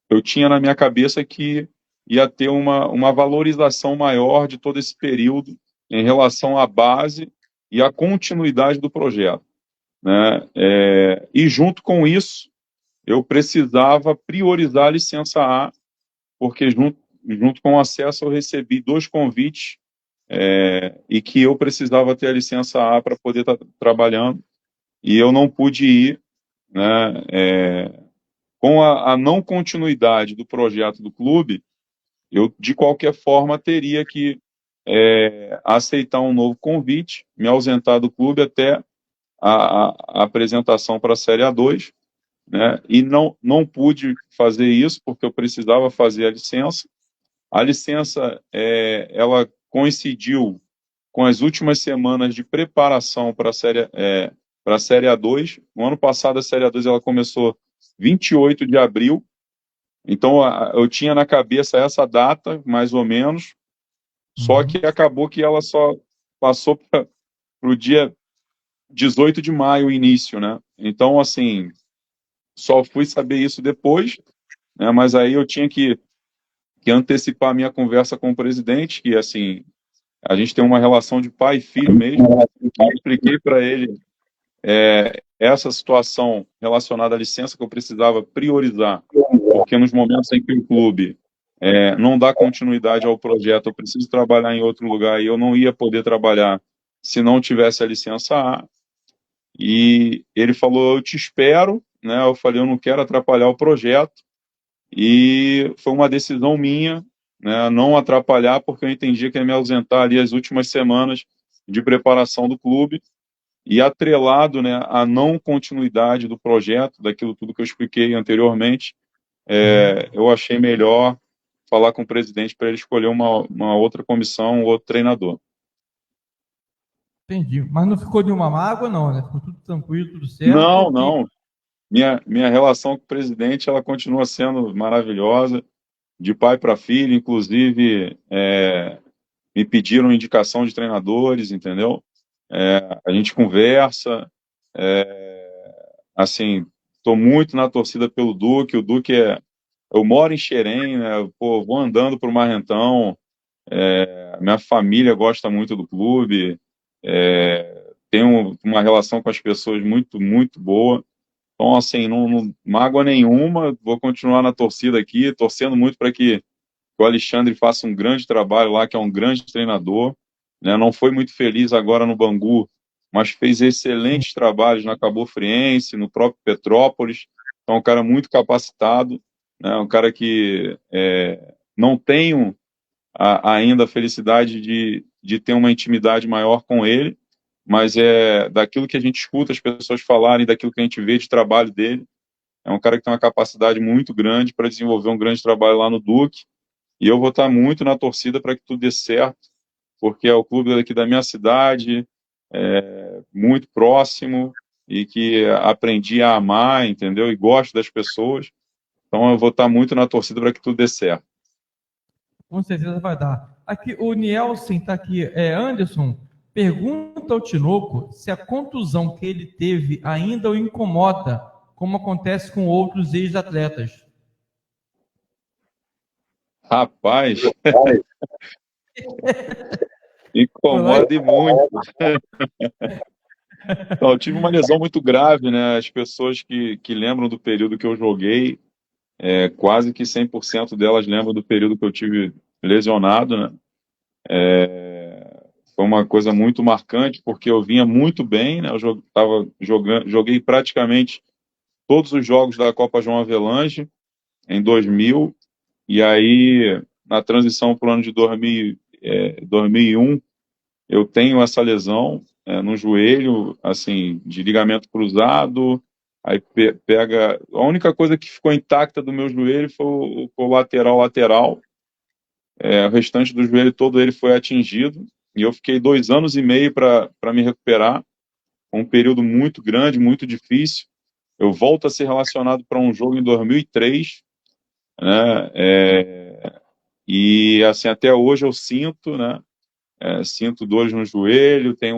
eu tinha na minha cabeça que ia ter uma valorização maior de todo esse período em relação à base e à continuidade do projeto. Né? E junto com isso, eu precisava priorizar a licença A, porque junto com o acesso eu recebi 2 convites e que eu precisava ter a licença A para poder estar trabalhando, e eu não pude ir, né? Com a não continuidade do projeto do clube, eu, de qualquer forma, teria que aceitar um novo convite, me ausentar do clube até a apresentação para a Série A2, né? E não pude fazer isso porque eu precisava fazer a licença. A licença, ela coincidiu com as últimas semanas de preparação para a Série A2. No ano passado, a Série A2 ela começou 28 de abril, então eu tinha na cabeça essa data, mais ou menos, só que acabou que ela só passou para o dia 18 de maio, o início, né? Então, assim, só fui saber isso depois, né? Mas aí eu tinha que antecipar a minha conversa com o presidente, que assim, a gente tem uma relação de pai e filho mesmo, que eu expliquei para ele essa situação relacionada à licença que eu precisava priorizar, porque nos momentos em que o clube não dá continuidade ao projeto, eu preciso trabalhar em outro lugar e eu não ia poder trabalhar se não tivesse a licença A. E ele falou, eu te espero, né? Eu falei, eu não quero atrapalhar o projeto. E foi uma decisão minha, né, não atrapalhar, porque eu entendia que ia me ausentar ali as últimas semanas de preparação do clube e atrelado, né, à não continuidade do projeto, daquilo tudo que eu expliquei anteriormente, eu achei melhor falar com o presidente para ele escolher uma outra comissão, um outro treinador. Entendi. Mas não ficou nenhuma mágoa, não, né? Ficou tudo tranquilo, tudo certo. Não, não. Minha relação com o presidente, ela continua sendo maravilhosa, de pai para filho, inclusive me pediram indicação de treinadores, entendeu? A gente conversa, assim, estou muito na torcida pelo Duque. O Duque eu moro em Xerém, né? Pô, vou andando para o Marrentão. Minha família gosta muito do clube. Tenho uma relação com as pessoas muito, muito boa. Então, assim, não mágoa nenhuma. Vou continuar na torcida aqui, torcendo muito para que o Alexandre faça um grande trabalho lá, que é um grande treinador, né? Não foi muito feliz agora no Bangu, mas fez Sim. excelentes trabalhos na Cabo Friense, no próprio Petrópolis. Então, é um cara muito capacitado, né? Um cara que não tenho ainda a felicidade de ter uma intimidade maior com ele, mas daquilo que a gente escuta as pessoas falarem, daquilo que a gente vê de trabalho dele, é um cara que tem uma capacidade muito grande para desenvolver um grande trabalho lá no Duque. E eu vou estar muito na torcida para que tudo dê certo, porque é o clube aqui da minha cidade, muito próximo, e que aprendi a amar, entendeu? E gosto das pessoas. Então eu vou estar muito na torcida para que tudo dê certo. Com certeza vai dar. Aqui, o Nielsen está aqui. Anderson, pergunta ao Tinoco se a contusão que ele teve ainda o incomoda, como acontece com outros ex-atletas. Rapaz, Foi lá incomoda e muito. Então, eu tive uma lesão muito grave, né? As pessoas que lembram do período que eu joguei, quase que 100% delas lembram do período que eu tive lesionado, né? Foi uma coisa muito marcante, porque eu vinha muito bem, né? Joguei praticamente todos os jogos da Copa João Avelange em 2000, e aí na transição para o ano de 2001, eu tenho essa lesão no joelho, assim, de ligamento cruzado, aí pega... A única coisa que ficou intacta do meu joelho foi o lateral, o restante do joelho todo ele foi atingido, e eu fiquei 2 anos e meio para me recuperar, um período muito grande, muito difícil. Eu volto a ser relacionado para um jogo em 2003, né? E assim até hoje eu sinto, né? Sinto dores no joelho, tenho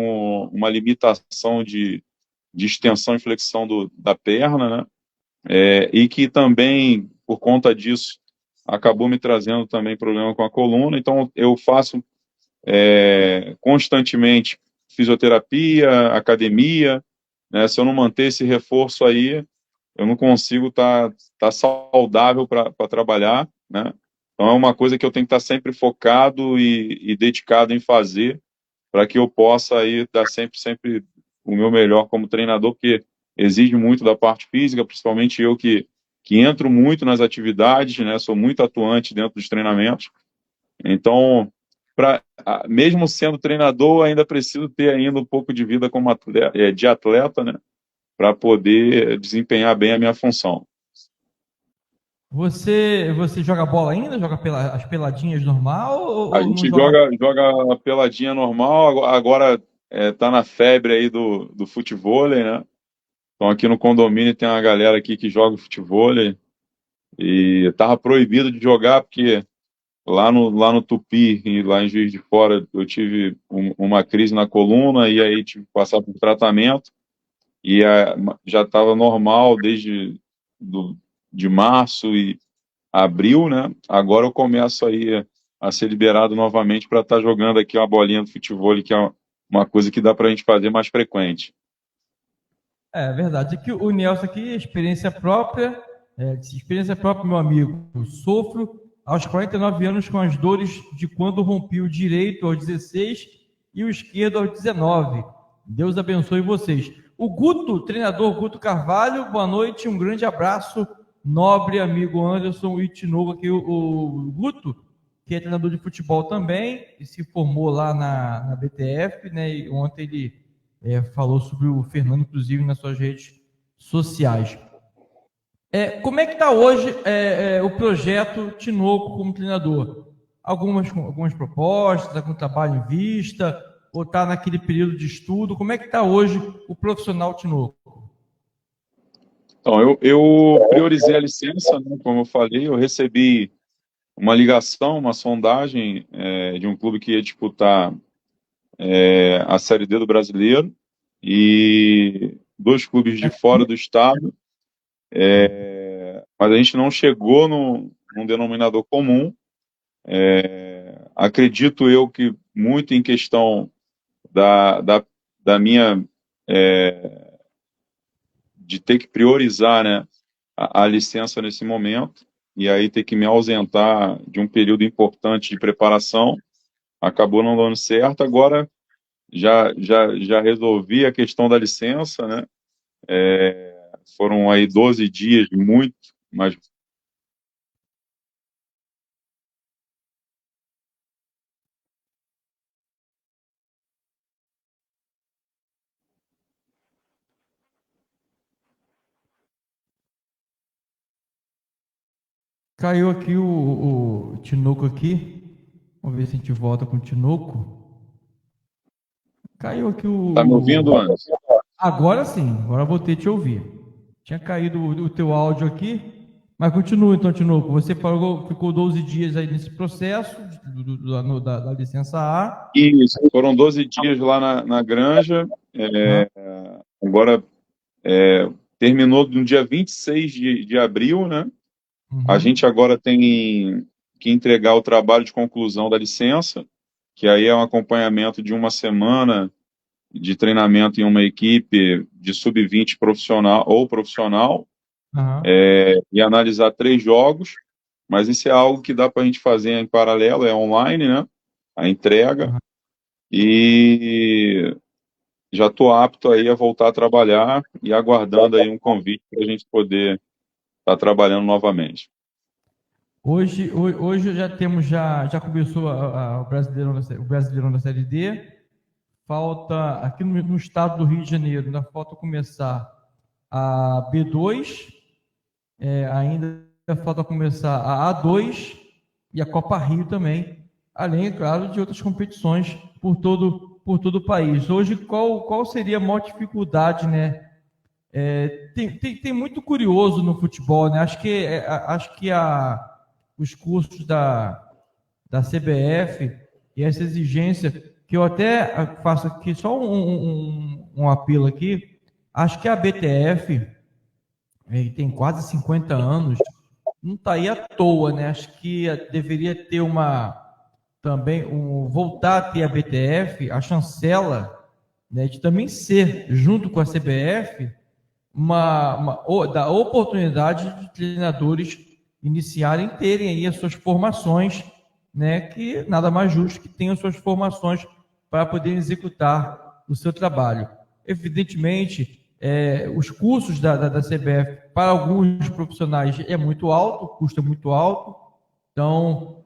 uma limitação de extensão e flexão da perna, né? E que também por conta disso acabou me trazendo também problema com a coluna. Então eu faço constantemente fisioterapia, academia, né? Se eu não manter esse reforço aí, eu não consigo tá saudável para trabalhar, né? Então é uma coisa que eu tenho que estar sempre focado e dedicado em fazer para que eu possa aí dar sempre o meu melhor como treinador, porque exige muito da parte física, principalmente eu que entro muito nas atividades, né? Sou muito atuante dentro dos treinamentos. Então, mesmo sendo treinador, ainda preciso ter ainda um pouco de vida como de atleta, né? Para poder desempenhar bem a minha função. Você joga bola ainda? Joga as peladinhas normal A ou não gente joga? joga a peladinha normal, agora tá na febre aí do futevôlei, né? Então aqui no condomínio tem uma galera aqui que joga futevôlei e tava proibido de jogar porque lá no Tupi e lá em Juiz de Fora eu tive uma crise na coluna e aí tive que passar por tratamento e já estava normal de março e abril, né? Agora eu começo aí a ser liberado novamente para estar jogando aqui uma bolinha do futebol, que é uma coisa que dá para a gente fazer mais frequente. É verdade. Aqui o Nelson aqui, experiência própria, meu amigo. Eu sofro aos 49 anos com as dores de quando rompi o direito aos 16 e o esquerdo aos 19. Deus abençoe vocês. O Guto, treinador Guto Carvalho, boa noite, um grande abraço, nobre amigo Anderson Itinogo aqui, o Guto, que é treinador de futebol também, e se formou lá na BTF, né? E ontem ele falou sobre o Fernando, inclusive, nas suas redes sociais. Como é que está hoje o projeto Tinoco como treinador? Algumas propostas, algum trabalho em vista, ou está naquele período de estudo? Como é que está hoje o profissional Tinoco? Então, eu priorizei a licença, né, como eu falei, eu recebi uma ligação, uma sondagem de um clube que ia disputar a Série D do Brasileiro, e 2 clubes de fora do estado, mas a gente não chegou num denominador comum. Acredito eu que muito em questão da minha de ter que priorizar, né, a licença nesse momento, e aí ter que me ausentar de um período importante de preparação, acabou não dando certo. Agora já resolvi a questão da licença, né? Foram aí 12 dias muito, mas Caiu aqui o Tinoco aqui. Vamos ver se a gente volta com o Tinoco. Caiu aqui tá me ouvindo, Anderson? Agora sim, agora eu voltei a te ouvir. Tinha caído o teu áudio aqui, mas continua então, Tinoco. Você ficou 12 dias aí nesse processo da licença A. Isso, foram 12 dias lá na Granja. Agora terminou no dia 26 de abril, né? A gente agora tem que entregar o trabalho de conclusão da licença, que aí é um acompanhamento de uma semana de treinamento em uma equipe de sub-20 profissional, e analisar 3 jogos, mas isso é algo que dá para a gente fazer em paralelo, é online, né? A entrega, e já estou apto aí a voltar a trabalhar e aguardando aí um convite para a gente poder estar trabalhando novamente. Hoje já começou o Brasileirão da Série D. Falta, aqui no estado do Rio de Janeiro, ainda falta começar a B2, ainda falta começar a A2 e a Copa Rio também, além, é claro, de outras competições por todo o país. Hoje, qual seria a maior dificuldade, né? Tem muito curioso no futebol, né? Acho que os cursos da CBF e essa exigência, que eu até faço aqui só um apelo aqui, acho que a BTF, tem quase 50 anos, não está aí à toa, né? Acho que deveria ter voltar a ter a BTF, a chancela, né, de também ser, junto com a CBF, da oportunidade de treinadores iniciarem, terem aí as suas formações, né, que nada mais justo que tenham suas formações para poderem executar o seu trabalho. Evidentemente, os custos da CBF para alguns profissionais é muito alto, o custo é muito alto, então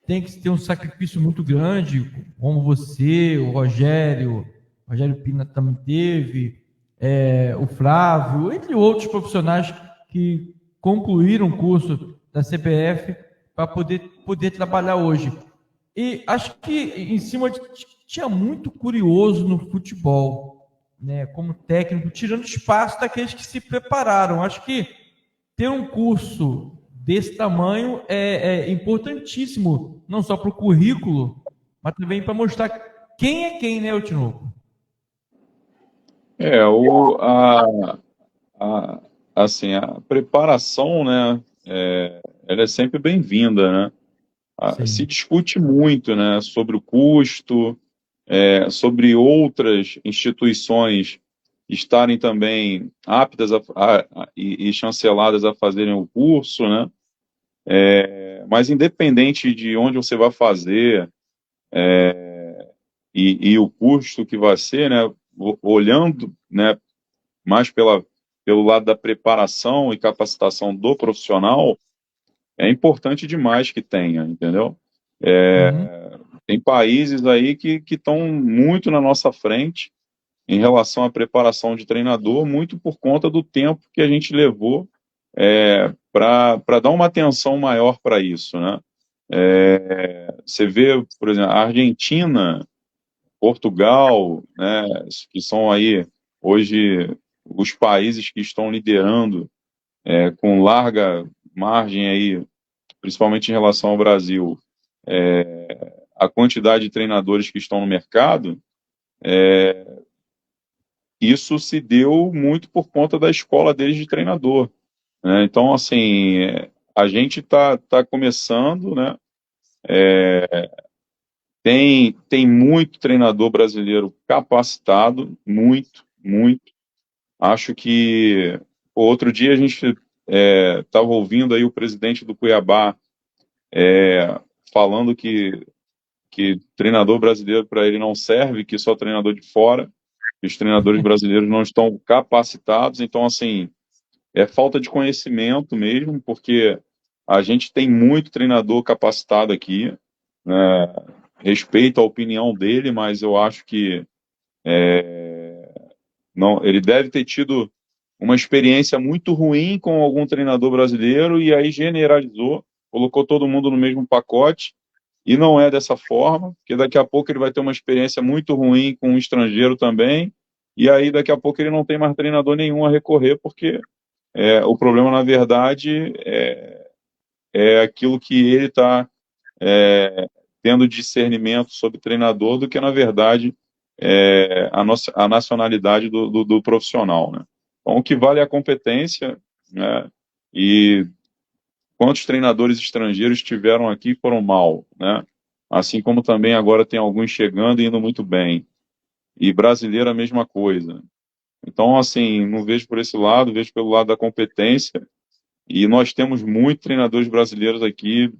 tem que ter um sacrifício muito grande, como você, o Rogério Pina também teve, o Flávio, entre outros profissionais que concluíram o curso da CBF para poder trabalhar hoje. E acho que em cima tinha muito curioso no futebol, né, como técnico, tirando espaço daqueles que se prepararam. Acho que ter um curso desse tamanho é importantíssimo, não só para o currículo, mas também para mostrar quem é quem, né, Tinoco? assim, a preparação, né, ela é sempre bem-vinda, né? Se Sim. discute muito, né, sobre o custo, sobre outras instituições estarem também aptas e chanceladas a fazerem o curso, né? Mas independente de onde você vai fazer e o custo que vai ser, né, olhando, né, mais pelo lado da preparação e capacitação do profissional, é importante demais que tenha, entendeu? Uhum. Tem países aí que estão muito na nossa frente em relação à preparação de treinador, muito por conta do tempo que a gente levou para dar uma atenção maior para isso, né? Você vê, por exemplo, a Argentina, Portugal, né, que são aí hoje os países que estão liderando com larga margem aí, principalmente em relação ao Brasil, a quantidade de treinadores que estão no mercado. Isso se deu muito por conta da escola deles de treinador, né? Então, assim, a gente tá começando, né? Tem muito treinador brasileiro capacitado, muito, muito. Acho que outro dia a gente estava ouvindo aí o presidente do Cuiabá falando que treinador brasileiro para ele não serve, que só treinador de fora, que os treinadores brasileiros não estão capacitados. Então, assim, é falta de conhecimento mesmo, porque a gente tem muito treinador capacitado aqui, né? Respeito a opinião dele, mas eu acho que não, ele deve ter tido uma experiência muito ruim com algum treinador brasileiro e aí generalizou, colocou todo mundo no mesmo pacote. E não é dessa forma, porque daqui a pouco ele vai ter uma experiência muito ruim com um estrangeiro também, e aí daqui a pouco ele não tem mais treinador nenhum a recorrer, porque o problema, na verdade, é aquilo que ele está tendo discernimento sobre treinador do que, na verdade, a nacionalidade do profissional, né? Então, o que vale é a competência, né? E quantos treinadores estrangeiros tiveram aqui e foram mal, né? Assim como também agora tem alguns chegando e indo muito bem. E brasileiro a mesma coisa. Então, assim, não vejo por esse lado, vejo pelo lado da competência. E nós temos muitos treinadores brasileiros aqui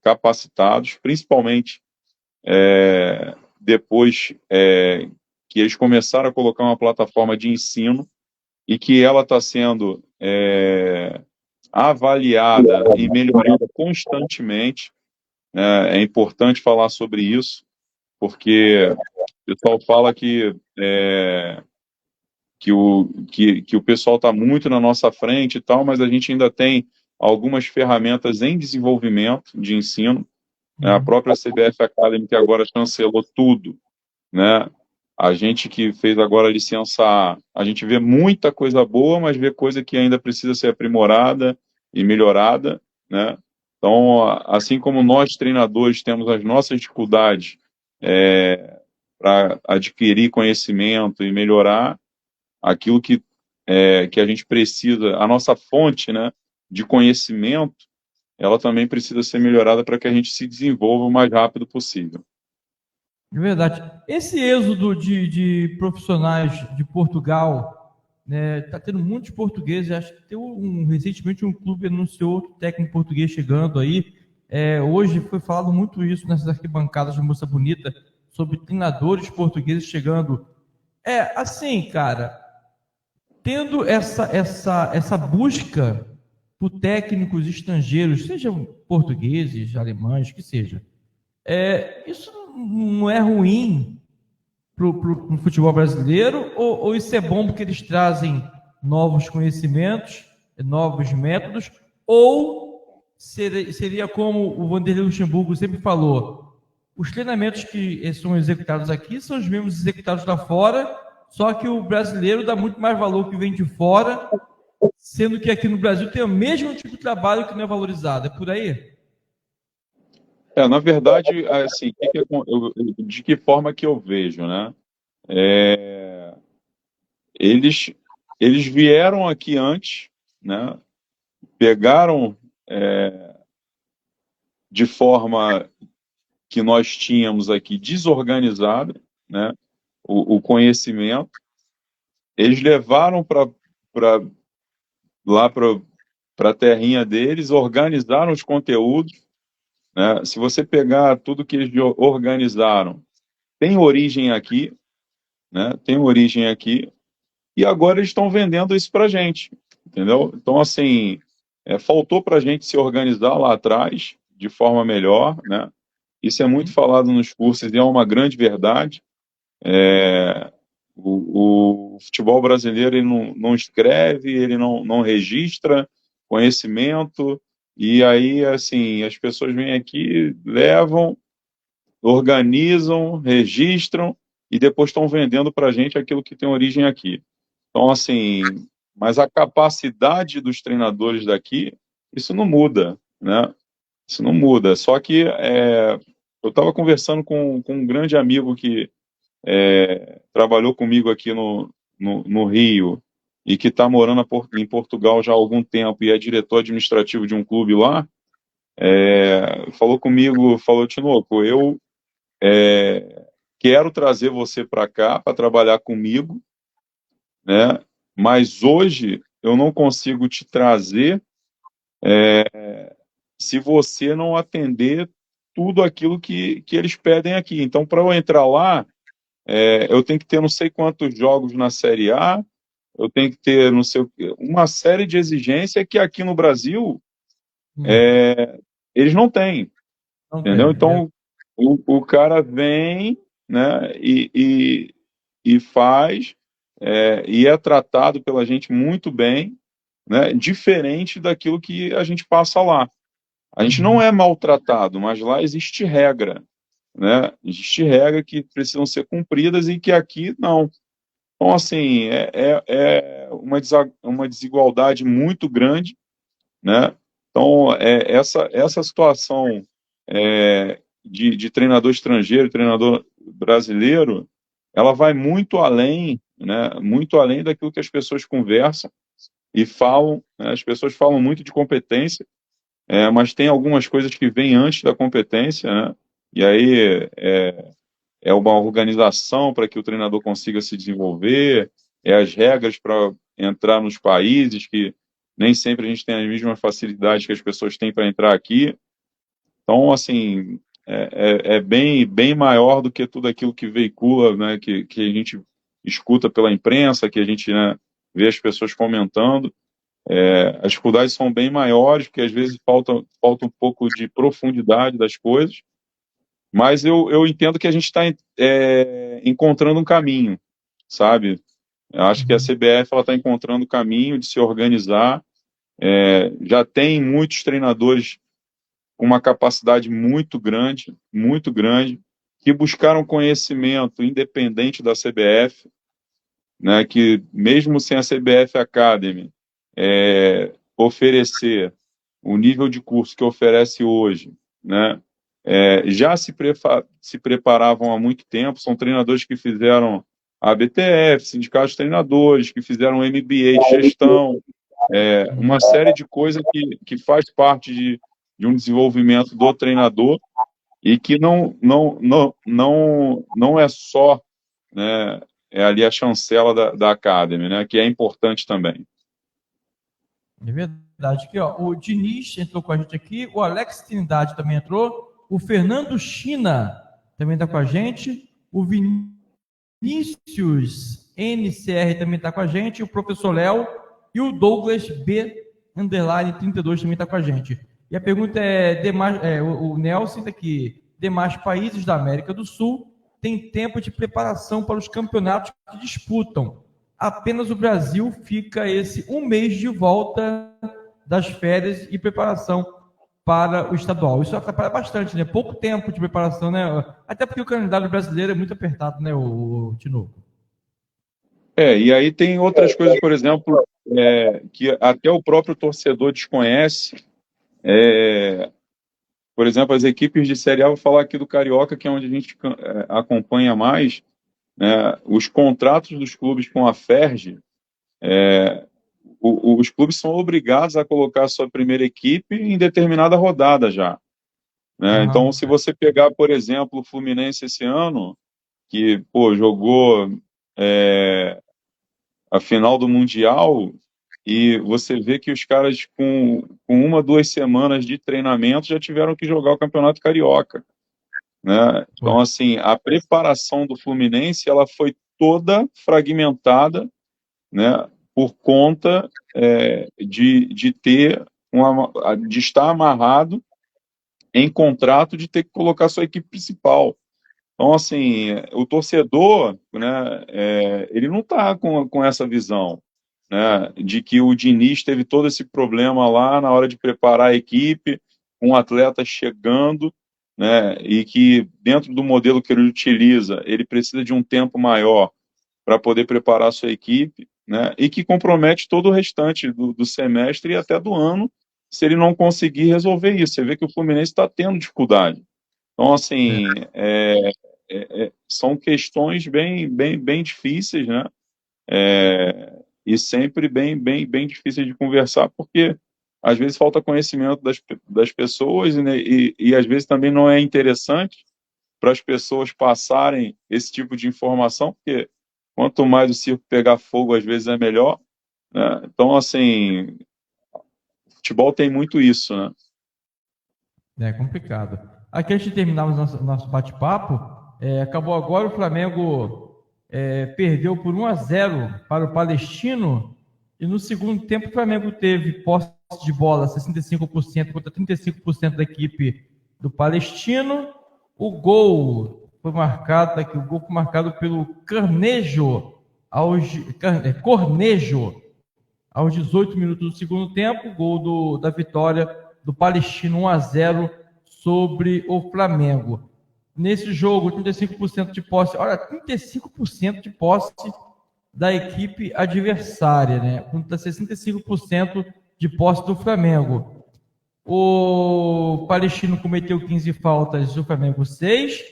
capacitados, principalmente depois que eles começaram a colocar uma plataforma de ensino e que ela está sendo avaliada e melhorada constantemente. É importante falar sobre isso, porque o pessoal fala que o pessoal está muito na nossa frente e tal, mas a gente ainda tem algumas ferramentas em desenvolvimento de ensino. A Uhum. própria CBF Academy, que agora chancelou tudo, né? A gente que fez agora a licença A, a gente vê muita coisa boa, mas vê coisa que ainda precisa ser aprimorada e melhorada, né? Então, assim como nós, treinadores, temos as nossas dificuldades para adquirir conhecimento e melhorar aquilo que a gente precisa, a nossa fonte, né, de conhecimento, ela também precisa ser melhorada para que a gente se desenvolva o mais rápido possível. É verdade. Esse êxodo de profissionais de Portugal, né, tá tendo muitos portugueses. Acho que tem recentemente um clube anunciou outro técnico português chegando aí. Hoje foi falado muito isso nessas arquibancadas de Moça Bonita sobre treinadores portugueses chegando. Assim, cara, tendo essa busca por técnicos estrangeiros, sejam portugueses, alemães, que seja, isso não é ruim pro futebol brasileiro, ou isso é bom porque eles trazem novos conhecimentos, novos métodos, ou seria como o Vanderlei Luxemburgo sempre falou, os treinamentos que são executados aqui são os mesmos executados lá fora, só que o brasileiro dá muito mais valor que vem de fora, sendo que aqui no Brasil tem o mesmo tipo de trabalho que não é valorizado. É por aí? Na verdade, assim, de que forma que eu vejo, né? Eles eles vieram aqui antes, né? Pegaram de forma que nós tínhamos aqui desorganizada, né? O conhecimento, eles levaram para lá para a terrinha deles, organizaram os conteúdos, né? Se você pegar tudo que eles organizaram, tem origem aqui, né? Tem origem aqui, e agora eles estão vendendo isso para a gente, entendeu? Então, assim, faltou para a gente se organizar lá atrás de forma melhor, né? Isso é muito falado nos cursos e é uma grande verdade. O futebol brasileiro ele não escreve, ele não registra conhecimento, e aí, assim, as pessoas vêm aqui, levam, organizam, registram, e depois estão vendendo para a gente aquilo que tem origem aqui. Então, assim, mas a capacidade dos treinadores daqui, isso não muda, né? Isso não muda. Só que eu estava conversando com um grande amigo que trabalhou comigo aqui no Rio e que está morando em Portugal já há algum tempo e é diretor administrativo de um clube lá, falou comigo, falou, Tinoco, eu quero trazer você para cá para trabalhar comigo, né? Mas hoje eu não consigo te trazer se você não atender tudo aquilo que eles pedem aqui. Então, para eu entrar lá, eu tenho que ter não sei quantos jogos na Série A, eu tenho que ter não sei o quê, uma série de exigências que aqui no Brasil eles não têm, Não entendeu? tem. Então, o cara vem, né, e faz, e é tratado pela gente muito bem, né, diferente daquilo que a gente passa lá. A gente não é maltratado, mas lá existe regra, né? Existe regra que precisam ser cumpridas e que aqui não. Então, assim, é uma desigualdade muito grande, né? Então, essa situação de treinador estrangeiro, treinador brasileiro, ela vai muito além, né? Muito além daquilo que as pessoas conversam e falam, né? As pessoas falam muito de competência, mas tem algumas coisas que vêm antes da competência, né? E aí é uma organização para que o treinador consiga se desenvolver, as regras para entrar nos países, que nem sempre a gente tem as mesmas facilidades que as pessoas têm para entrar aqui. Então, assim, é bem maior do que tudo aquilo que veicula, né, que a gente escuta pela imprensa, que a gente, né, vê as pessoas comentando. As dificuldades são bem maiores, porque às vezes falta um pouco de profundidade das coisas, mas eu entendo que a gente está encontrando um caminho, sabe? Eu acho que a CBF está encontrando o caminho de se organizar. Já tem muitos treinadores com uma capacidade muito grande, que buscaram conhecimento independente da CBF, né, que mesmo sem a CBF Academy oferecer o nível de curso que oferece hoje, né, já se preparavam há muito tempo, são treinadores que fizeram a BTF, sindicatos de treinadores, que fizeram MBA de gestão, uma série de coisas que faz parte de um desenvolvimento do treinador e que não é só, né, ali a chancela da Academy, né, que é importante também. É verdade. Aqui, ó, o Diniz entrou com a gente aqui, o Alex Trindade também entrou, o Fernando China também está com a gente, o Vinícius NCR também está com a gente, o professor Léo e o Douglas B_32 também está com a gente. E a pergunta o Nelson está aqui, demais países da América do Sul têm tempo de preparação para os campeonatos que disputam. Apenas o Brasil fica esse um mês de volta das férias e preparação para o estadual. Isso atrapalha bastante, né? Pouco tempo de preparação, né? Até porque o calendário brasileiro é muito apertado, né, o Tinoco? E aí tem outras coisas, por exemplo, que até o próprio torcedor desconhece. Por exemplo, as equipes de Série A, vou falar aqui do Carioca, que é onde a gente acompanha mais, né? Os contratos dos clubes com a Ferj, os clubes são obrigados a colocar a sua primeira equipe em determinada rodada já, né? Então, se você pegar, por exemplo, o Fluminense esse ano, que, pô, jogou a final do Mundial, e você vê que os caras com 1, 2 semanas de treinamento já tiveram que jogar o Campeonato Carioca, né? Então, assim, a preparação do Fluminense, ela foi toda fragmentada, né, por conta de ter de estar amarrado em contrato de ter que colocar sua equipe principal. Então, assim, o torcedor, né, ele não está com essa visão, né, de que o Diniz teve todo esse problema lá na hora de preparar a equipe, com atletas chegando, né, e que dentro do modelo que ele utiliza, ele precisa de um tempo maior para poder preparar a sua equipe, né, e que compromete todo o restante do semestre e até do ano, se ele não conseguir resolver isso. Você vê que o Fluminense está tendo dificuldade. Então, assim, são questões bem difíceis, né? E sempre bem difíceis de conversar, porque às vezes falta conhecimento das pessoas, né? E às vezes também não é interessante para as pessoas passarem esse tipo de informação, porque quanto mais o circo pegar fogo, às vezes é melhor, né? Então, assim, futebol tem muito isso, né? É complicado. Aqui, antes de terminarmos nosso bate-papo, acabou agora, o Flamengo perdeu por 1-0 para o Palestino, e no segundo tempo o Flamengo teve posse de bola 65% contra 35% da equipe do Palestino. O gol foi marcado, aqui, o gol foi marcado pelo Cornejo, aos 18 minutos do segundo tempo, gol da vitória do Palestino 1-0 sobre o Flamengo. Nesse jogo, 35% de posse, olha, 35% de posse da equipe adversária, né? Contra 65% de posse do Flamengo. O Palestino cometeu 15 faltas, o Flamengo 6,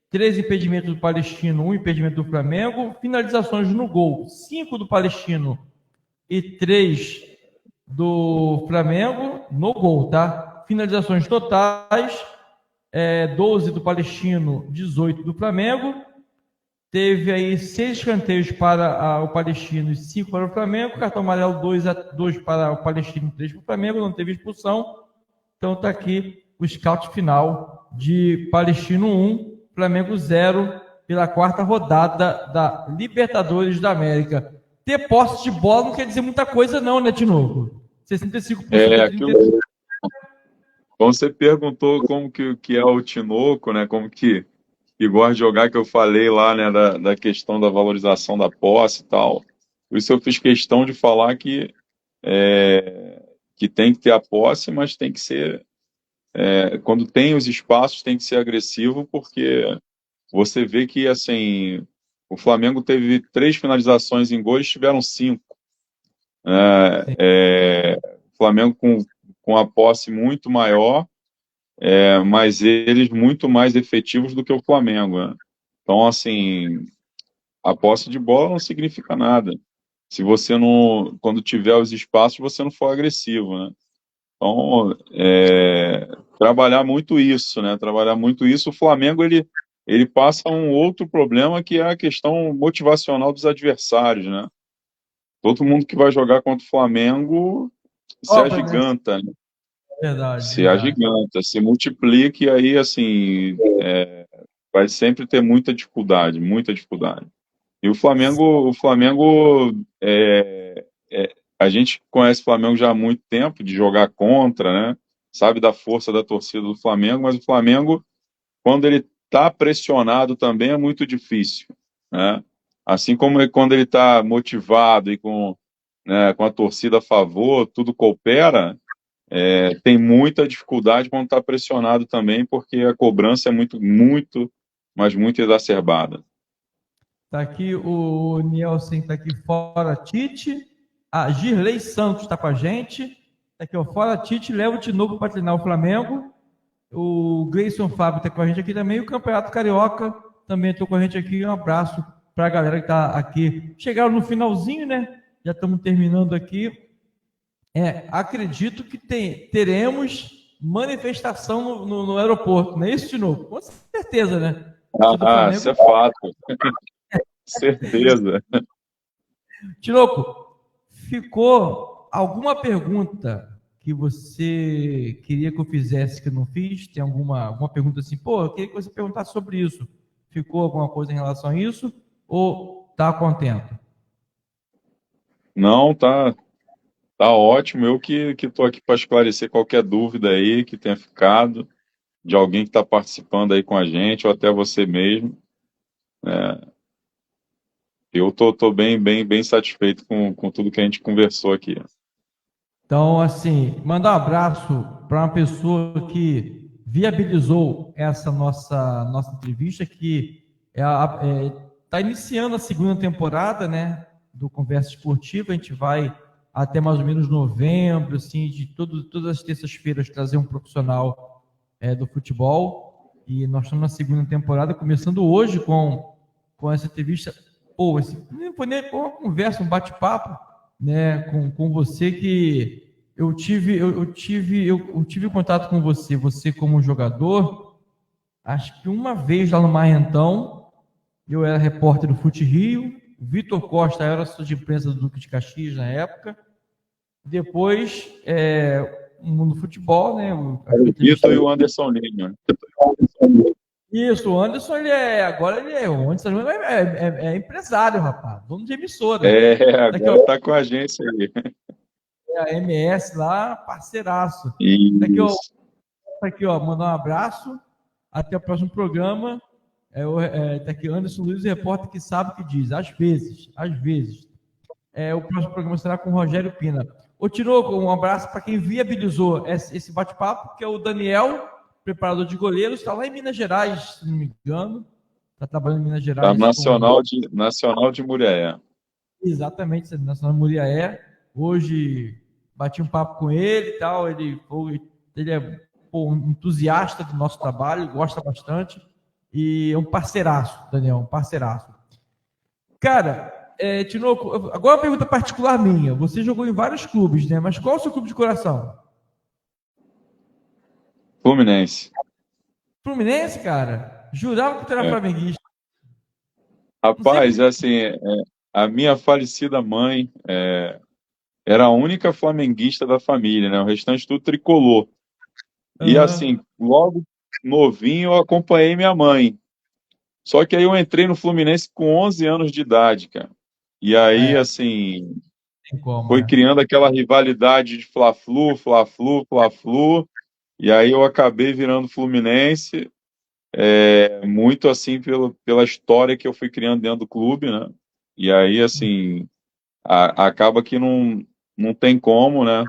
13 impedimentos do Palestino, 1 impedimento do Flamengo, finalizações no gol, 5 do Palestino e 3 do Flamengo no gol, tá? Finalizações totais, 12 do Palestino, 18 do Flamengo. Teve aí 6 escanteios para o Palestino e 5 para o Flamengo. Cartão amarelo 2 para o Palestino e 3 para o Flamengo. Não teve expulsão. Então está aqui o scout final de Palestino 1, Flamengo 0, pela 4ª rodada da Libertadores da América. Ter posse de bola não quer dizer muita coisa não, né, Tinoco? 65%. Como você perguntou como que é o Tinoco, né? Como que gosta de jogar, que eu falei lá, né, da questão da valorização da posse e tal. Por isso eu fiz questão de falar que tem que ter a posse, mas tem que ser, quando tem os espaços, tem que ser agressivo, porque você vê que, assim, o Flamengo teve 3 finalizações em gols, tiveram 5. O Flamengo com a posse muito maior, mas eles muito mais efetivos do que o Flamengo, né? Então, assim, a posse de bola não significa nada se você não, quando tiver os espaços, você não for agressivo, né? Então, trabalhar muito isso, né? Trabalhar muito isso. O Flamengo, ele passa um outro problema, que é a questão motivacional dos adversários, né? Todo mundo que vai jogar contra o Flamengo se agiganta, né? Verdade. Se agiganta, se multiplica, e aí, assim, vai sempre ter muita dificuldade, muita dificuldade. E o Flamengo, a gente conhece o Flamengo já há muito tempo, de jogar contra, né? Sabe da força da torcida do Flamengo, mas o Flamengo, quando ele está pressionado também, é muito difícil, né? Assim como quando ele está motivado e com a torcida a favor, tudo coopera, tem muita dificuldade quando está pressionado também, porque a cobrança é muito, mas muito exacerbada. Tá aqui o Nielsen, tá aqui fora Tite. A Girlei Santos está com a gente. Tá aqui, ó, fora Tite, leva de novo para treinar o Flamengo. O Gleison Fábio está com a gente aqui também. O Campeonato Carioca também estou com a gente aqui. Um abraço para a galera que está aqui. Chegaram no finalzinho, né? Já estamos terminando aqui. Acredito que teremos manifestação no aeroporto, não é isso, Tinoco? Com certeza, né? Isso é fato. Certeza. Tinoco, ficou alguma pergunta que você queria que eu fizesse que eu não fiz? Tem alguma pergunta assim, eu queria que você perguntasse sobre isso. Ficou alguma coisa em relação a isso? Ou está contente? Não, tá ótimo. Eu que estou aqui para esclarecer qualquer dúvida aí que tenha ficado, de alguém que está participando aí com a gente, ou até você mesmo. Eu tô bem satisfeito com tudo que a gente conversou aqui. Então, assim, mandar um abraço para uma pessoa que viabilizou essa nossa entrevista, que está iniciando a segunda temporada, né, do Conversa Esportiva. A gente vai até mais ou menos novembro, assim, de todas as terças-feiras trazer um profissional do futebol. E nós estamos na segunda temporada, começando hoje com essa entrevista. Não foi nem uma conversa, um bate-papo, né, com você, que eu tive contato com você como jogador, acho que uma vez lá no Marrentão. Eu era repórter do Fute Rio, o Vitor Costa era assessor de imprensa do Duque de Caxias na época. Depois, no futebol, né? O Vitor e o Anderson Lima. Isso, o Anderson, o Anderson é empresário, rapaz, dono de emissora. Agora está com a agência aí. A MS lá, parceiraço. Tá aqui, mandar um abraço, até o próximo programa. Tá aqui, Anderson Luiz, repórter que sabe o que diz, às vezes. O próximo programa será com o Rogério Pina. Ô, Tinoco, um abraço para quem viabilizou esse bate-papo, que é o Daniel, preparador de goleiros, está lá em Minas Gerais, se não me engano. Está trabalhando em Minas Gerais. Nacional de Muriaé. Exatamente, Nacional de Muriaé. Hoje bati um papo com ele e tal. Ele é um entusiasta do nosso trabalho, gosta bastante. E é um parceiraço, Daniel, um parceiraço. Cara, Tinoco, agora uma pergunta particular minha. Você jogou em vários clubes, né? Mas qual é o seu clube de coração? Fluminense. Fluminense, cara? Jurava que tu era flamenguista. Rapaz, assim, a minha falecida mãe era a única flamenguista da família, né? O restante tudo tricolor. E assim, logo novinho eu acompanhei minha mãe. Só que aí eu entrei no Fluminense com 11 anos de idade, cara. E aí, assim, foi criando aquela rivalidade de Fla-Flu, Fla-Flu, Fla-Flu. E aí eu acabei virando Fluminense, muito assim pela história que eu fui criando dentro do clube, né? E aí, assim, acaba que não tem como, né?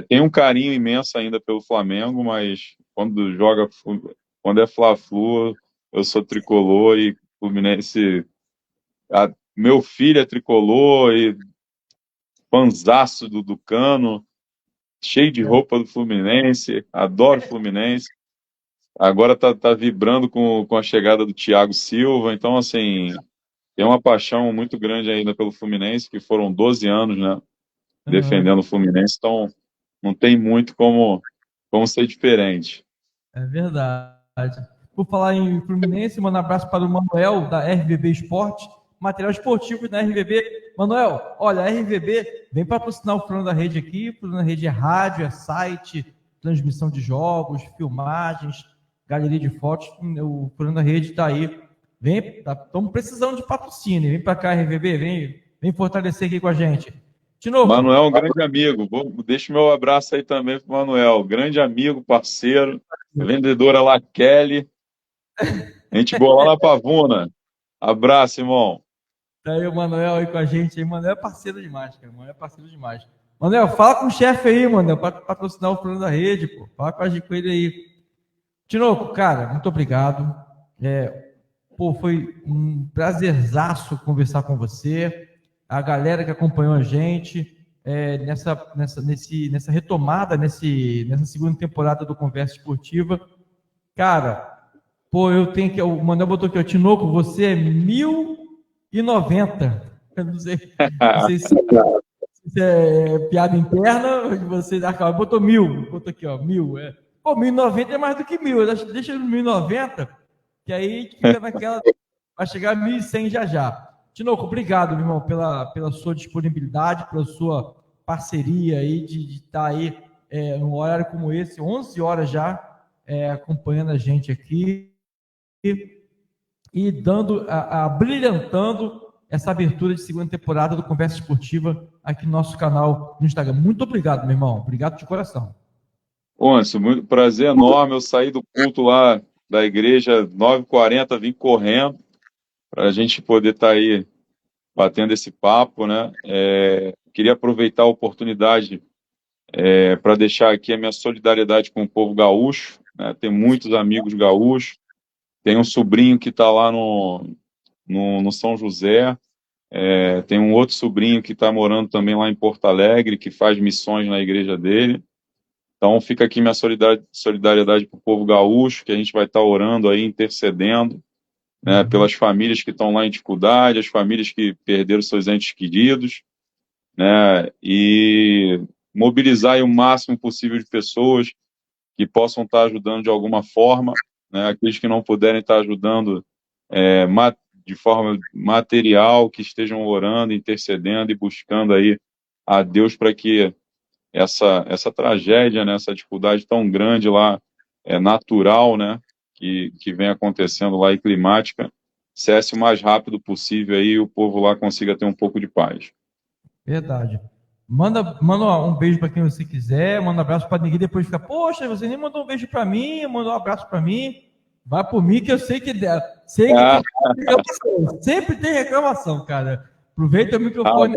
Tem um carinho imenso ainda pelo Flamengo, mas quando é Fla-Flu, eu sou tricolor e Fluminense. Meu filho é tricolor e fanzaço do Cano, cheio de roupa do Fluminense, adoro Fluminense. Agora tá vibrando com a chegada do Thiago Silva, então, assim, tem uma paixão muito grande ainda pelo Fluminense, que foram 12 anos, né, defendendo o Fluminense, então não tem muito como ser diferente. É verdade. Por falar em Fluminense, mando um abraço para o Manuel, da RVB Esporte, material esportivo da RVB. Manuel, olha, a RVB vem patrocinar o Plano da Rede aqui. O Plano da Rede é rádio, é site, transmissão de jogos, filmagens, galeria de fotos. O Plano da Rede está aí. Estamos precisando de patrocínio. Vem para cá, RVB, vem fortalecer aqui com a gente. Manuel é um grande amigo. Deixa o meu abraço aí também para o Manuel. Grande amigo, parceiro, vendedora lá, Kelly. A gente boa lá na Pavuna. Abraço, irmão. Tá aí o Manuel aí com a gente. O Manuel é parceiro demais, cara. Manuel é parceiro demais. Manuel, fala com o chefe aí, Manuel, para patrocinar o Plano da Rede, pô. Fala com ele aí. Tinoco, cara, muito obrigado. Foi um prazerzaço conversar com você. A galera que acompanhou a gente nessa retomada, nessa segunda temporada do Conversa Esportiva. Cara, o Manuel botou aqui, Tinoco, você é 1090. Não sei se é piada interna, você acaba, botou 1.000, botou aqui, ó, 1.000. Pô, 1.090 é mais do que 1.000, deixa no 1.090, que aí fica naquela, vai chegar a 1.100 já já. Tinoco, obrigado, meu irmão, pela sua disponibilidade, pela sua parceria aí, de estar aí num horário como esse, 11 horas já, acompanhando a gente aqui e dando, brilhantando essa abertura de segunda temporada do Conversa Esportiva aqui no nosso canal no Instagram. Muito obrigado, meu irmão. Obrigado de coração. Onça, muito prazer enorme. Eu saí do culto lá da igreja 9h40, vim correndo para a gente poder estar aí batendo esse papo, né? Queria aproveitar a oportunidade para deixar aqui a minha solidariedade com o povo gaúcho, né? Tem muitos amigos gaúchos, tem um sobrinho que está lá no São José, tem um outro sobrinho que está morando também lá em Porto Alegre, que faz missões na igreja dele. Então fica aqui minha solidariedade para o povo gaúcho, que a gente vai estar orando aí, intercedendo, né, pelas famílias que estão lá em dificuldade, as famílias que perderam seus entes queridos, né, e mobilizar aí o máximo possível de pessoas que possam estar ajudando de alguma forma, né, aqueles que não puderem estar ajudando de forma material, que estejam orando, intercedendo e buscando aí a Deus para que essa tragédia, né, essa dificuldade tão grande lá, natural, né, que vem acontecendo lá e climática, cesse o mais rápido possível aí e o povo lá consiga ter um pouco de paz. Verdade. Manda um beijo para quem você quiser, manda um abraço para ninguém, depois fica, poxa, você nem mandou um beijo para mim, mandou um abraço para mim. Vai por mim que eu sei que sempre tem reclamação, cara. Aproveita o microfone.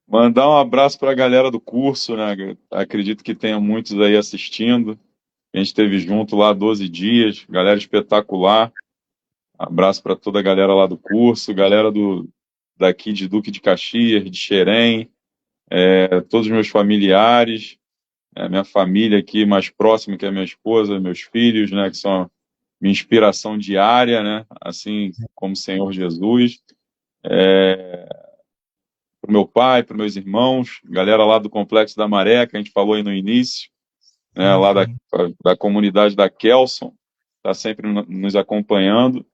Mandar um abraço para a galera do curso, né? Acredito que tenha muitos aí assistindo. A gente esteve junto lá 12 dias, galera espetacular. Abraço para toda a galera lá do curso, galera daqui de Duque de Caxias, de Xerém, todos os meus familiares, minha família aqui mais próxima, que é minha esposa, meus filhos, né? Que são minha inspiração diária, né? Assim como o Senhor Jesus. Para o meu pai, para os meus irmãos, galera lá do Complexo da Maré, que a gente falou aí no início, né, lá da comunidade da Kelson, está sempre nos acompanhando.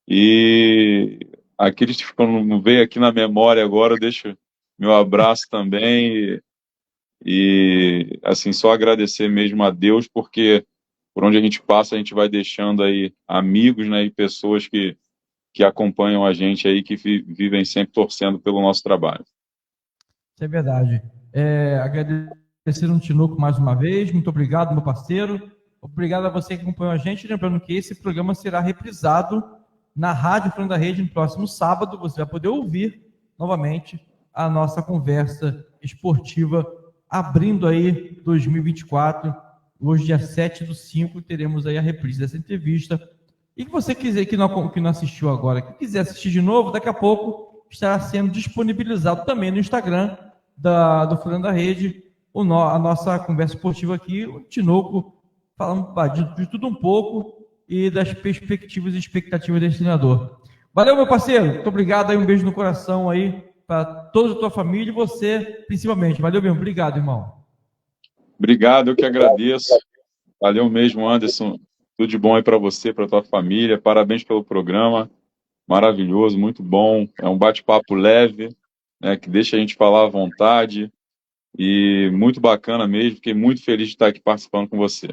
E aqueles que não veio aqui na memória agora, eu deixo meu abraço também. E assim, só agradecer mesmo a Deus, porque por onde a gente passa, a gente vai deixando aí amigos, né, e pessoas que acompanham a gente aí, que vivem sempre torcendo pelo nosso trabalho. Isso é verdade. Agradecer um Tinoco mais uma vez. Muito obrigado, meu parceiro. Obrigado a você que acompanhou a gente. Lembrando que esse programa será reprisado na Rádio Fernando da Rede no próximo sábado. Você vai poder ouvir novamente a nossa conversa esportiva, abrindo aí 2024. Hoje, dia 7/5, teremos aí a reprise dessa entrevista. E que você quiser, que não assistiu agora, que quiser assistir de novo, daqui a pouco estará sendo disponibilizado também no Instagram do Fernando da Rede, a nossa conversa esportiva aqui, o Tinoco falando de tudo um pouco e das perspectivas e expectativas desse treinador. Valeu, meu parceiro, muito obrigado aí, um beijo no coração aí para toda a tua família e você principalmente. Valeu mesmo, obrigado, irmão. Obrigado, eu que agradeço. Valeu mesmo, Anderson. Tudo de bom aí para você, para tua família. Parabéns pelo programa. Maravilhoso, muito bom. É um bate-papo leve, né, que deixa a gente falar à vontade. E muito bacana mesmo. Fiquei muito feliz de estar aqui participando com você.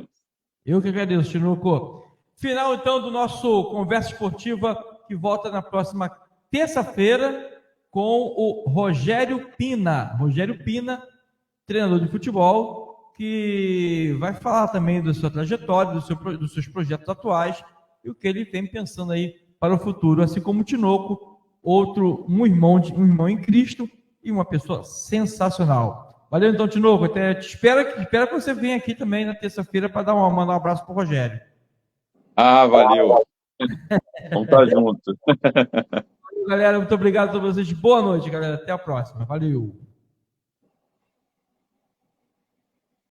Eu que agradeço, Tinoco. Final, então, do nosso Conversa Esportiva, que volta na próxima terça-feira com o Rogério Pina. Rogério Pina, treinador de futebol, que vai falar também da sua trajetória, dos seus projetos atuais e o que ele vem pensando aí para o futuro, assim como o Tinoco, um irmão em Cristo e uma pessoa sensacional. Valeu então, Tinoco, espero que você venha aqui também na terça-feira para mandar um abraço para o Rogério. Valeu. Vamos estar juntos. Valeu, galera, muito obrigado a todos vocês. Boa noite, galera. Até a próxima. Valeu.